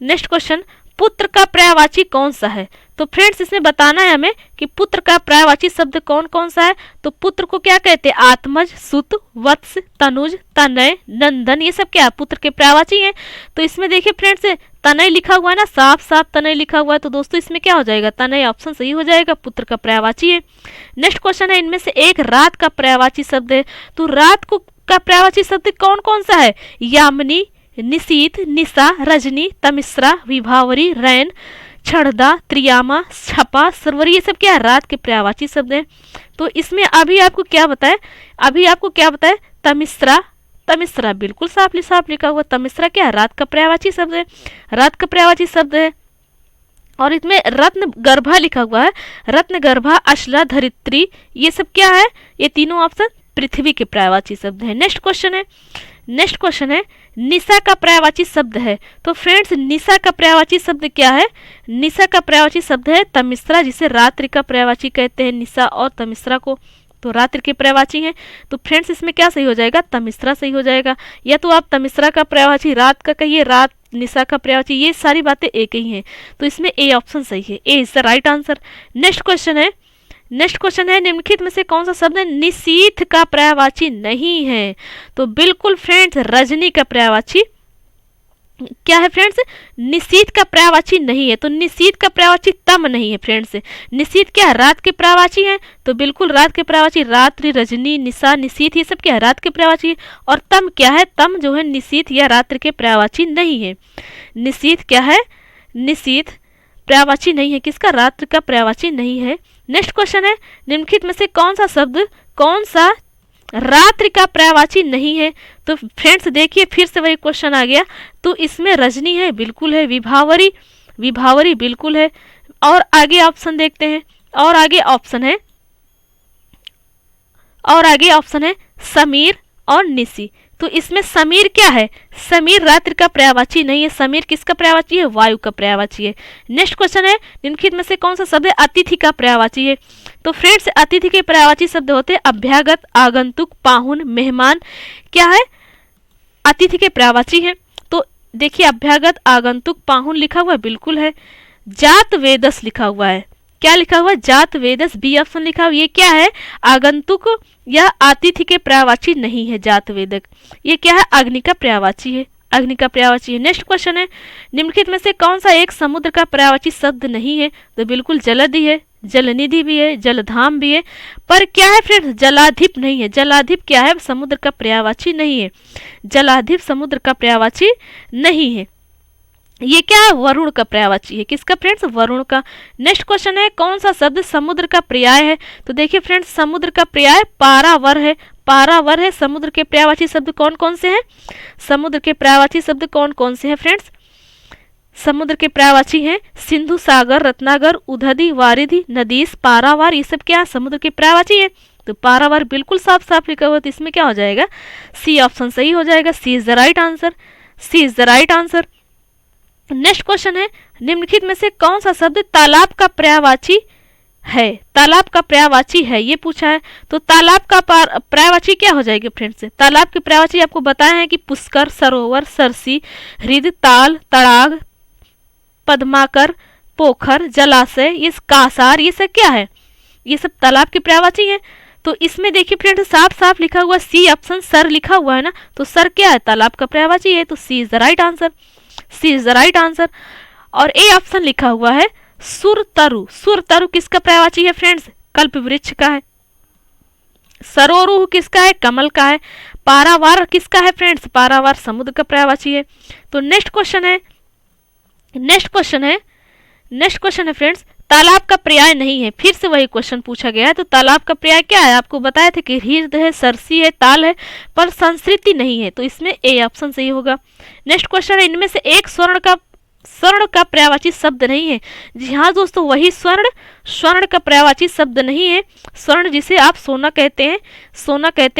next question पुत्र का पर्यायवाची कौन सा है। तो फ्रेंड्स इसमें बताना है हमें कि पुत्र का पर्यायवाची शब्द कौन कौन सा है। तो पुत्र को क्या कहते हैं, आत्मज, सुत, वत्स, तनुज, तनय, नंदन, ये सब क्या है, पुत्र के पर्यायवाची हैं। तो इसमें देखिए फ्रेंड्स तनय लिखा हुआ है ना, साफ साफ तनय लिखा हुआ है, तो दोस्तों इसमें क्या हो जाएगा, तनय ऑप्शन सही हो जाएगा, पुत्र का पर्यायवाची है। नेक्स्ट क्वेश्चन है इनमें से एक रात का पर्यायवाची शब्द है। तो रात को का पर्यायवाची शब्द कौन कौन सा है, यामिनी, निशीथ, निशा, रजनी, तमिश्रा, विभावरी, रैन, छड़दा, त्रियामा, छपा, सरवरी, ये सब क्या है, रात के पर्यायवाची शब्द हैं। तो इसमें अभी आपको क्या बताए, अभी आपको क्या बताए, तमिश्रा, तमिश्रा बिल्कुल साफ लिखा हुआ, तमिश्रा क्या है, रात का पर्यायवाची शब्द है, रात का पर्यायवाची शब्द है। और इसमें रत्न गर्भा लिखा हुआ है, रत्न गर्भा, अश्ला, धरित्री, ये सब क्या है, ये तीनों ऑप्शन पृथ्वी के पर्यायवाची शब्द है। नेक्स्ट क्वेश्चन है, नेक्स्ट क्वेश्चन है निशा का पर्यायवाची शब्द है। तो फ्रेंड्स निशा का पर्यायवाची शब्द क्या है, निशा का पर्यायवाची शब्द है तमिश्रा, जिसे रात्रि का पर्यायवाची कहते हैं, निशा और तमिश्रा को, तो रात्रि के पर्यायवाची हैं। तो फ्रेंड्स इसमें क्या सही हो जाएगा, तमिश्रा सही हो जाएगा। या तो आप तमिश्रा का पर्यायवाची रात का कहिए, रात निशा का पर्यायवाची, ये सारी बातें एक ही हैं, तो इसमें ए ऑप्शन सही है, A is the right answer. Next question है, नेक्स्ट क्वेश्चन है निम्नलिखित में से कौन सा शब्द निशीथ का पर्यायवाची नहीं है। तो बिल्कुल फ्रेंड्स रजनी का पर्यायवाची क्या है फ्रेंड्स, निशीथ का पर्यायवाची नहीं है। तो निशीथ का पर्यायवाची तम नहीं है फ्रेंड्स, निशीथ क्या है, रात के पर्यायवाची है, तो बिल्कुल रात के पर्यायवाची रात्रि, रजनी, निशा, निशीथ, ये सब क्या है, रात के पर्यायवाची है। और तम क्या है, तम जो है निशीथ या रात्रि के पर्यायवाची नहीं है। निशीथ क्या है, निशीथ पर्यायवाची नहीं है, किसका, रात्रि का पर्यायवाची नहीं है। नेक्स्ट क्वेश्चन है निम्नलिखित में से कौन सा शब्द, कौन सा रात्रि का पर्यायवाची नहीं है। तो फ्रेंड्स देखिए फिर से वही क्वेश्चन आ गया, तो इसमें रजनी है, बिल्कुल है, विभावरी, विभावरी बिल्कुल है। और आगे ऑप्शन देखते हैं, और आगे ऑप्शन है, और आगे ऑप्शन है समीर और निशी। तो इसमें समीर क्या है, समीर रात्रि का पर्यायवाची नहीं है, समीर किसका पर्यायवाची है, वायु का पर्यायवाची है। नेक्स्ट क्वेश्चन है निम्नलिखित में से कौन सा शब्द अतिथि का पर्यायवाची है। तो फ्रेंड्स अतिथि के पर्यायवाची शब्द होते हैं अभ्यागत, आगंतुक, पाहुन, मेहमान, क्या है, अतिथि के पर्यायवाची है। तो देखिए अभ्यागत, आगंतुक, पाहुन लिखा हुआ है, बिल्कुल है। जात वेदस लिखा हुआ है, क्या लिखा हुआ, जात वेदस, बी ऑप्शन लिखा हुआ, ये क्या है, आगंतुक या अतिथि के पर्यायवाची नहीं है जात वेदक, ये क्या है, अग्नि का पर्यायवाची है, अग्नि का पर्यायवाची है। नेक्स्ट क्वेश्चन है निम्नलिखित में से कौन सा एक समुद्र का पर्यायवाची शब्द नहीं है। तो बिल्कुल जलधि है, जलनिधि भी है, जलधाम भी है, पर क्या है फ्रेंड्स, जलाधिप नहीं है। जलाधिप क्या है, समुद्र का पर्यायवाची नहीं है, जलाधिप समुद्र का पर्यायवाची नहीं है। ये क्या है, वरुण का पर्यायवाची है, किसका फ्रेंड्स, वरुण का। नेक्स्ट क्वेश्चन है कौन सा शब्द समुद्र का पर्याय है। तो देखिए फ्रेंड्स समुद्र का पर्याय पारावर है, पारावर है। समुद्र के पर्यायवाची शब्द कौन कौन से हैं, समुद्र के पर्यायवाची शब्द कौन कौन से हैं फ्रेंड्स, समुद्र के पर्यायवाची हैं सिंधु, सागर, रत्नागर, उदधि, वारिधि, नदीस, पारावार, ये सब क्या समुद्र के पर्यायवाची है। तो पारावार बिल्कुल साफ साफ लिखा हुआ, तो इसमें क्या हो जाएगा, सी ऑप्शन सही हो जाएगा, C is the right answer, C is the right answer. Next question है निम्नलिखित में से कौन सा शब्द तालाब का पर्यायवाची है, तालाब का पर्यायवाची है, ये पूछा है। तो तालाब का पर्यायवाची क्या हो जाएगी फ्रेंड्स, तालाब की पर्यायवाची आपको बताया है कि पुष्कर, सरोवर, सरसी, हृद, ताल, तड़ाग, पद्माकर, पोखर, जलाशय, ये कासार, ये सब क्या है, ये सब तालाब के पर्यायवाची हैं। तो इसमें देखिए फ्रेंड्स साफ साफ लिखा हुआ सी ऑप्शन सर लिखा हुआ है ना, तो सर क्या है, तालाब का पर्यायवाची है, तो C is the right answer, C is the right answer. और ए ऑप्शन लिखा हुआ है सुरतरु, सुरतरु किसका पर्यायवाची है फ्रेंड्स, कल्प वृक्ष का है। सरोरुह किसका है, कमल का है। पारावार किसका है फ्रेंड्स, पारावार समुद्र का पर्यायवाची है। तो नेक्स्ट क्वेश्चन है, नेक्स्ट क्वेश्चन है फ्रेंड्स, तालाब का पर्याय नहीं है, फिर से वही क्वेश्चन पूछा गया है। तो तालाब का पर्याय क्या है, आपको बताया था कि हृद है, सरसी है, ताल है, पर संस्कृति नहीं है, तो इसमें ए ऑप्शन सही होगा। नेक्स्ट क्वेश्चन है, इनमें से एक स्वर्ण का पर्यायवाची शब्द नहीं है। जी हाँ दोस्तों, वही स्वर्ण का पर्यायवाची शब्द नहीं है। स्वर्ण जिसे आप सोना कहते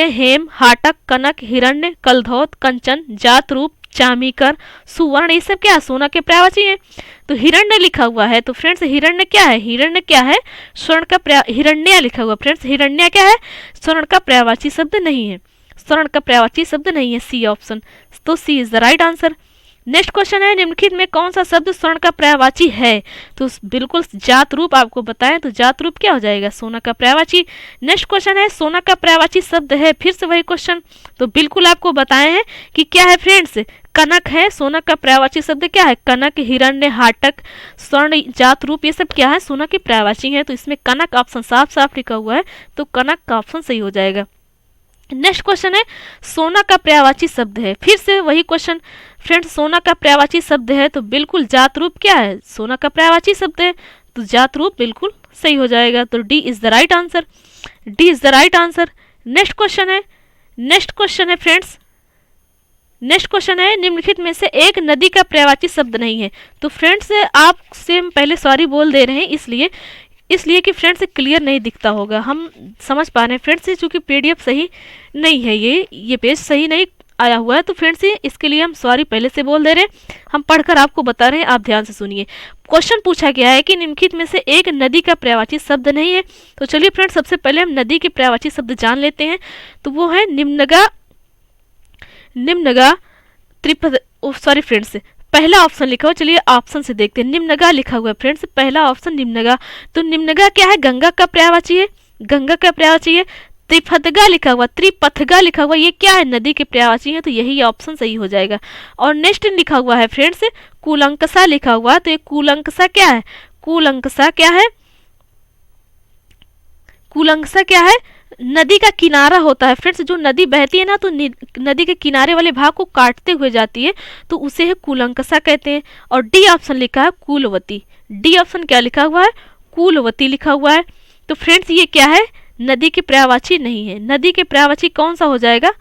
हैं, हेम, हाटक, कनक, हिरण्य, कलधौत, कंचन, जात रूप, चामीकर, सुवर्ण, ये सब क्या है, सोना के पर्यायवाची है। तो हिरण्य लिखा हुआ है, तो फ्रेंड्स हिरण्य क्या है, स्वर्ण का हिरण्य लिखा हुआ फ्रेंड्स, हिरण्य क्या है, स्वर्ण का पर्यायवाची शब्द नहीं है, स्वर्ण का पर्यायवाची शब्द नहीं है, सी ऑप्शन, तो C is the right answer. Next question है, निम्नलिखित में कौन सा शब्द स्वर्ण का पर्यायवाची है, तो बिल्कुल जात रूप आपको बताएं, तो जात रूप क्या हो जाएगा, सोना का पर्यायवाची। नेक्स्ट क्वेश्चन है, सोना का पर्यायवाची शब्द है, फिर से वही क्वेश्चन, तो बिल्कुल आपको बताए हैं कि क्या है फ्रेंड्स, कनक है, सोना का पर्यायवाची शब्द क्या है, कनक, हिरण्य, हाटक, स्वर्ण, जात रूप, ये सब क्या है, सोना के पर्यायवाची है, तो इसमें कनक ऑप्शन साफ साफ लिखा हुआ है, तो कनक का ऑप्शन सही हो जाएगा। नेक्स्ट क्वेश्चन है, सोना का पर्यायवाची शब्द है, फिर से वही क्वेश्चन फ्रेंड्स, सोना का पर्यायवाची शब्द है, तो बिल्कुल जात रूप क्या है, सोना का पर्यायवाची शब्द है, तो जात रूप बिल्कुल सही हो जाएगा, तो D is the right answer, D is the right answer. Next question है फ्रेंड्स, नेक्स्ट क्वेश्चन है, निम्नलिखित में से एक नदी का पर्यायवाची शब्द नहीं है। तो फ्रेंड्स आपसे हम पहले सॉरी बोल दे रहे हैं, इसलिए कि फ्रेंड्स क्लियर नहीं दिखता होगा, हम समझ पा रहे हैं फ्रेंड्स, चूंकि पीडीएफ सही नहीं है, ये पेज सही नहीं आया हुआ है, तो फ्रेंड्स इसके लिए हम सॉरी पहले से बोल दे रहे हैं, हम पढ़कर आपको बता रहे हैं, आप ध्यान से सुनिए। क्वेश्चन पूछा गया है कि निम्नलिखित में से एक नदी का पर्यायवाची शब्द नहीं है। तो चलिए फ्रेंड्स, सबसे पहले हम नदी के पर्यायवाची शब्द जान लेते हैं, तो वो है निम्नगा सॉरी फ्रेंड्स, पहला ऑप्शन लिखा हुआ, चलिए ऑप्शन से देखते हैं, निम्नगा लिखा हुआ है फ्रेंड्स, पहला ऑप्शन निम्नगा, तो निम्नगा क्या है, गंगा का पर्यायवाची है, गंगा का पर्यायवाची है। त्रिपथगा लिखा हुआ, त्रिपथगा लिखा हुआ, ये क्या है, नदी के पर्यायवाची है, तो यही ऑप्शन सही हो जाएगा। और नेक्स्ट लिखा हुआ है फ्रेंड्स, कूलंकसा लिखा हुआ, तो ये कूलंकसा क्या है, कूलंकसा क्या है, नदी का किनारा होता है फ्रेंड्स, जो नदी बहती है ना, तो नदी के किनारे वाले भाग को काटते हुए जाती है, तो उसे है कूलंकसा कहते हैं। और डी ऑप्शन लिखा है कूलवती, डी ऑप्शन क्या लिखा हुआ है, कूलवती लिखा हुआ है। तो फ्रेंड्स ये क्या है, नदी के पर्यायवाची नहीं है, नदी के पर्यायवाची कौन सा हो जाएगा,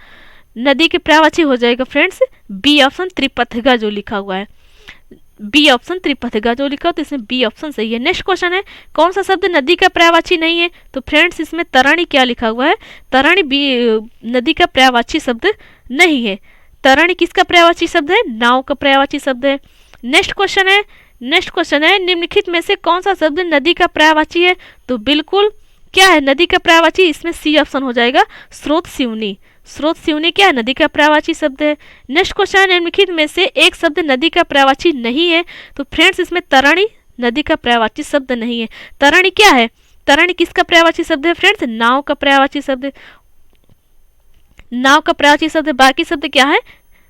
नदी के पर्यायवाची हो जाएगा फ्रेंड्स बी ऑप्शन त्रिपथगा जो लिखा हुआ है, बी ऑप्शन त्रिपथगा जो लिखा हो, तो इसमें बी ऑप्शन सही है। नेक्स्ट क्वेश्चन है, कौन सा शब्द नदी का पर्यायवाची नहीं है, तो फ्रेंड्स इसमें तराणी क्या लिखा हुआ है, तराणी नदी का पर्यायवाची शब्द नहीं है, तराणी किसका पर्यायवाची शब्द है, नाव का पर्यायवाची शब्द है। नेक्स्ट क्वेश्चन है, निम्नलिखित में से कौन सा शब्द नदी का पर्यायवाची है, तो बिल्कुल क्या है, नदी का पर्यायवाची, इसमें सी ऑप्शन हो जाएगा, स्रोत सिवनी, स्रोत सिवनी क्या है, नदी का पर्यायवाची शब्द है। नेक्स्ट क्वेश्चन है, निम्नलिखित में से एक शब्द नदी का पर्यायवाची नहीं है, तो फ्रेंड्स इसमें तराणी नदी का पर्यायवाची शब्द नहीं है, तराणी क्या है, तराणी किसका पर्यायवाची शब्द है फ्रेंड्स, नाव का पर्यायवाची शब्द है, नाव का पर्यायवाची शब्द, बाकी शब्द क्या है,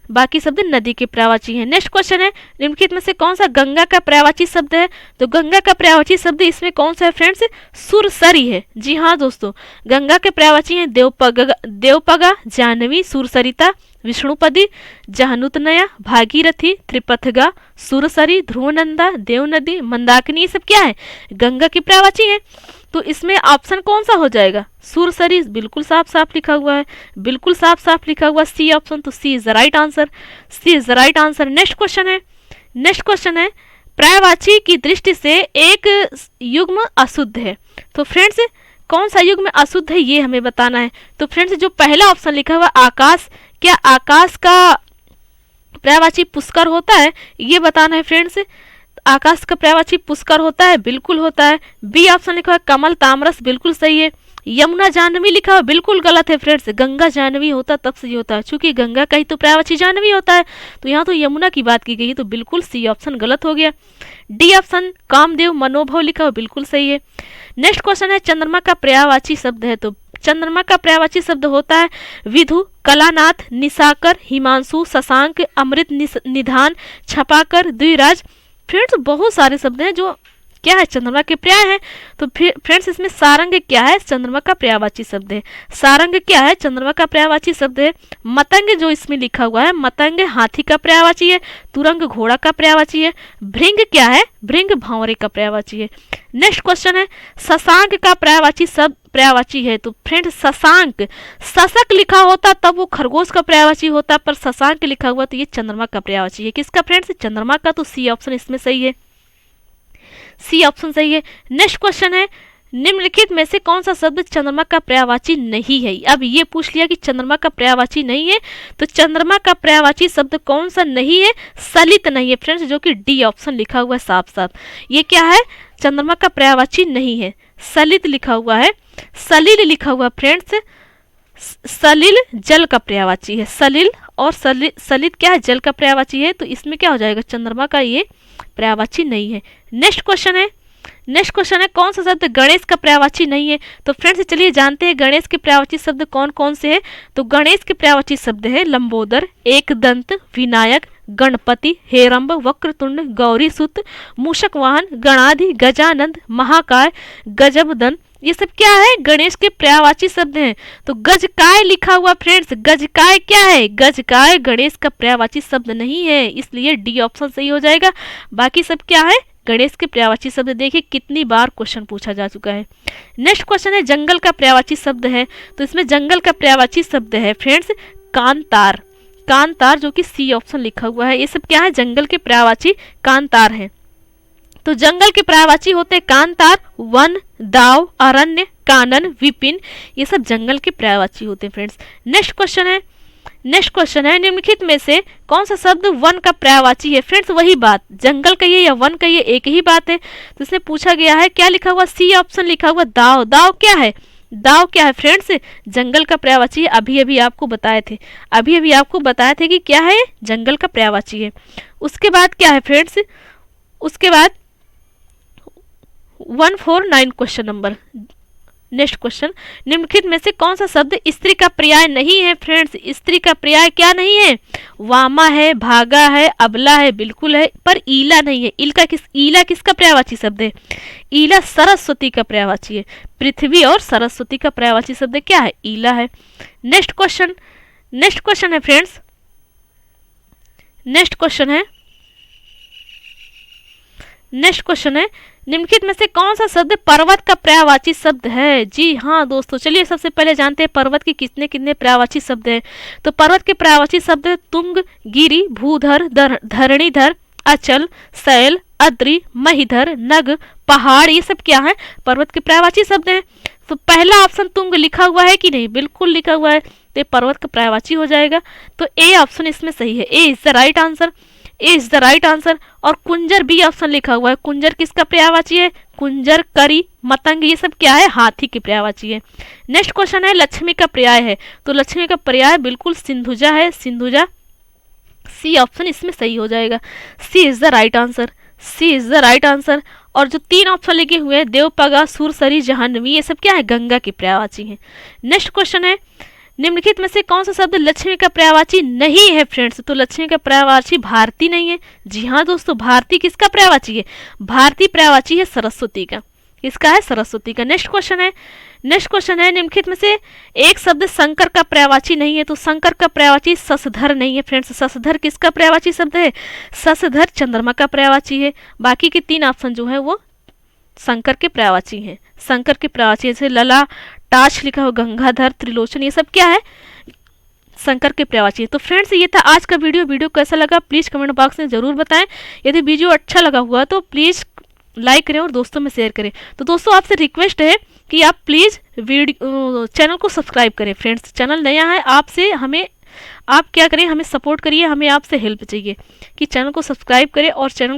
बाकी शब्द नदी के पर्यायवाची हैं। नेक्स्ट क्वेश्चन है, निम्नलिखित में से कौन सा गंगा का पर्यायवाची शब्द है, तो गंगा का पर्यायवाची शब्द इसमें कौन सा है फ्रेंड्स, सुरसरी है। जी हाँ दोस्तों, गंगा के पर्यायवाची हैं देवपगा, जाह्नवी, सुरसरिता, विष्णुपदी, जहनुतनया, भागीरथी, त्रिपथगा, सुरसरी, ध्रुवनंदा, देवनदी, मंदाकिनी, ये सब क्या है, गंगा की पर्यायवाची है। तो इसमें ऑप्शन कौन सा हो जाएगा, सुरसरी, बिल्कुल साफ साफ लिखा हुआ है, बिल्कुल साफ साफ लिखा हुआ सी ऑप्शन, तो C is the right answer, C is the right answer. Next question है, पर्यायवाची की दृष्टि से एक युग्म अशुद्ध है, तो फ्रेंड्स कौन सा युग्म अशुद्ध है ये हमें बताना है। तो फ्रेंड्स जो पहला ऑप्शन लिखा हुआ आकाश, क्या आकाश का पर्यायवाची पुष्कर होता है, ये बताना है फ्रेंड्स, आकाश का पर्यायवाची पुष्कर होता है, बिल्कुल होता है। बी ऑप्शन लिखा है कमल तामरस, बिल्कुल सही है, यमुना जाह्नवी लिखा हुआ, बिल्कुल गलत है फ्रेंड्स। गंगा जाह्नवी होता तब से ये होता है, क्योंकि गंगा का ही तो पर्यायवाची जाह्नवी होता है, तो यहाँ तो यमुना की बात की गई है, तो बिल्कुल सी ऑप्शन गलत हो गया। डी ऑप्शन कामदेव मनोभव लिखा हुआ, बिल्कुल सही है। नेक्स्ट क्वेश्चन है चंद्रमा का पर्यायवाची शब्द है, तो चंद्रमा का पर्यायवाची शब्द होता है विधु, कलानाथ, निशाकर, हिमांशु, शशांक, अमृत निधान, छपाकर, द्विराज। फ्रेंड्स बहुत सारे शब्द हैं जो क्या है चंद्रमा के पर्याय है। तो फिर फ्रेंड्स इसमें सारंग क्या है, चंद्रमा का पर्यायवाची शब्द है। सारंग क्या है, चंद्रमा का पर्यायवाची शब्द है। मतंग जो इसमें लिखा हुआ है, मतंग हाथी का पर्यायवाची है। तुरंग घोड़ा का पर्यायवाची है। भृंग क्या है, भृंग भंवरे का पर्यायवाची है। नेक्स्ट क्वेश्चन है शशांक का पर्यायवाची शब्द पर्यायवाची है, तो फ्रेंड्स शशांक, शशक लिखा होता तब वो खरगोश का पर्यायवाची होता, पर शशांक लिखा हुआ तो ये चंद्रमा का पर्यायवाची है। किसका फ्रेंड्स, चंद्रमा का, तो सी ऑप्शन इसमें सही है, सी ऑप्शन सही है। नेक्स्ट क्वेश्चन है निम्नलिखित में से कौन सा शब्द चंद्रमा का पर्यायवाची नहीं है। अब ये पूछ लिया कि चंद्रमा का पर्यायवाची नहीं है, तो चंद्रमा का पर्यायवाची शब्द कौन सा नहीं है, सलित नहीं है फ्रेंड्स, जो कि डी ऑप्शन लिखा हुआ है साफ साफ। ये क्या है, चंद्रमा का पर्यायवाची नहीं है, सलित लिखा हुआ है। सलिल लिखा हुआ फ्रेंड्स, सलिल जल का पर्यायवाची है। सलिल और सलित क्या है, जल का पर्यायवाची है, तो इसमें क्या हो जाएगा, चंद्रमा का ये पर्यायवाची नहीं है। नेक्स्ट क्वेश्चन है कौन सा शब्द गणेश का पर्यायवाची नहीं है। तो फ्रेंड्स चलिए जानते हैं गणेश के पर्यायवाची शब्द कौन कौन से हैं। तो गणेश के पर्यायवाची शब्द है लंबोदर, एकदंत, विनायक, गणपति, हेरंब, वक्रतुंड, गौरीसुत, मूषक वाहन, गणाधि, गजानंद, महाकाय, गजबदन। ये सब क्या है, गणेश के पर्यायवाची शब्द हैं। तो गजकाय लिखा हुआ फ्रेंड्स, गजकाय क्या है, गजकाय गणेश का पर्यायवाची शब्द नहीं है, इसलिए डी ऑप्शन सही हो जाएगा। बाकी सब क्या है, गणेश के पर्यायवाची शब्द। देखिए कितनी बार क्वेश्चन पूछा जा चुका है। नेक्स्ट क्वेश्चन है जंगल का पर्यायवाची शब्द है, तो इसमें जंगल का पर्यायवाची शब्द है फ्रेंड्स कांतार। कांतार जो कि सी ऑप्शन लिखा हुआ है। ये सब क्या है, जंगल के पर्यायवाची कांतार है। तो जंगल के पर्यायवाची होते हैं कांतार, वन, दाव, अरण्य, कानन, विपिन। ये सब जंगल के पर्यायवाची होते हैं फ्रेंड्स। नेक्स्ट क्वेश्चन है निम्नलिखित में से कौन सा शब्द वन का पर्यायवाची है। फ्रेंड्स वही बात, जंगल का ये या वन का ये एक ही बात है। तो इसमें पूछा गया है, क्या लिखा हुआ, सी ऑप्शन लिखा हुआ दाव। दाव क्या है, दाव क्या है फ्रेंड्स, जंगल का पर्यायवाची है। अभी आपको बताए थे कि क्या है, जंगल का पर्यायवाची है। उसके बाद क्या है फ्रेंड्स, उसके बाद 149 क्वेश्चन नंबर। नेक्स्ट क्वेश्चन, निम्नलिखित में से कौन सा शब्द स्त्री का पर्याय नहीं है। फ्रेंड्स स्त्री का पर्याय क्या नहीं है, वामा है, भागा है, अबला है, बिल्कुल है, पर ईला नहीं है। ईला किसका पर्यायवाची शब्द है, ईला सरस्वती का पर्यायवाची है। पृथ्वी और सरस्वती का पर्यायवाची शब्द क्या है, ईला है। नेक्स्ट क्वेश्चन है फ्रेंड्स, नेक्स्ट क्वेश्चन है निम्नलिखित में से कौन सा शब्द पर्वत का पर्यायवाची शब्द है। जी हाँ दोस्तों, चलिए सबसे पहले जानते हैं पर्वत के कितने कितने पर्यायवाची शब्द हैं। तो पर्वत के पर्यायवाची शब्द है तुंग, गिरि, भूधर, धरणीधर, अचल, शैल, अद्रि, महिधर, नग, पहाड़। ये सब क्या है, पर्वत के पर्यायवाची शब्द हैं। तो पहला ऑप्शन तुंग लिखा हुआ है कि नहीं, बिल्कुल लिखा हुआ है, तो पर्वत का पर्यायवाची हो जाएगा। तो ए ऑप्शन इसमें सही है, A is the right answer. और कुंजर बी ऑप्शन लिखा हुआ है। कुंजर किसका पर्यायवाची है, कुंजर, करी, मतंग, ये सब क्या है, हाथी की पर्यायवाची है। नेक्स्ट क्वेश्चन है लक्ष्मी का पर्याय है। तो लक्ष्मी का पर्याय बिल्कुल सिंधुजा है, सिंधुजा। सी ऑप्शन इसमें सही हो जाएगा, C is the right answer. और जो 3 ऑप्शन लिखे हुए हैं देवपगा, सुरसरी, जाह्नवी, ये सब क्या है, गंगा की पर्यायवाची है। नेक्स्ट क्वेश्चन है निम्नलिखित में से कौन सा शब्द लक्ष्मी का पर्यायवाची नहीं है। फ्रेंड्स तो लक्ष्मी का पर्यायवाची भारती नहीं है। जी हाँ दोस्तों, भारती किसका पर्यायवाची है, भारती पर्यायवाची है सरस्वती का। इसका है सरस्वती का। नेक्स्ट क्वेश्चन है निम्नलिखित में से एक शब्द शंकर का पर्यायवाची नहीं है। तो शंकर का पर्यायवाची शशधर नहीं है। फ्रेंड्स शशधर किसका पर्यायवाची शब्द है, शशधर चंद्रमा का पर्यायवाची है। बाकी के 3 ऑप्शन जो है वो शंकर के पर्यायवाची हैं। शंकर के पर्यायवाची जैसे लला, टाच लिखा हो, गंगाधर, त्रिलोचन, ये सब क्या है, शंकर के पर्यायवाची है। तो फ्रेंड्स ये था आज का वीडियो कैसा लगा प्लीज़ कमेंट बॉक्स में ज़रूर बताएं। यदि वीडियो अच्छा लगा हुआ तो प्लीज़ लाइक करें और दोस्तों में शेयर करें। तो दोस्तों आपसे रिक्वेस्ट है कि आप प्लीज़ चैनल को सब्सक्राइब करें। फ्रेंड्स चैनल नया है, आप क्या करें, हमें सपोर्ट करिए, हमें आपसे हेल्प चाहिए कि चैनल को सब्सक्राइब करें और चैनल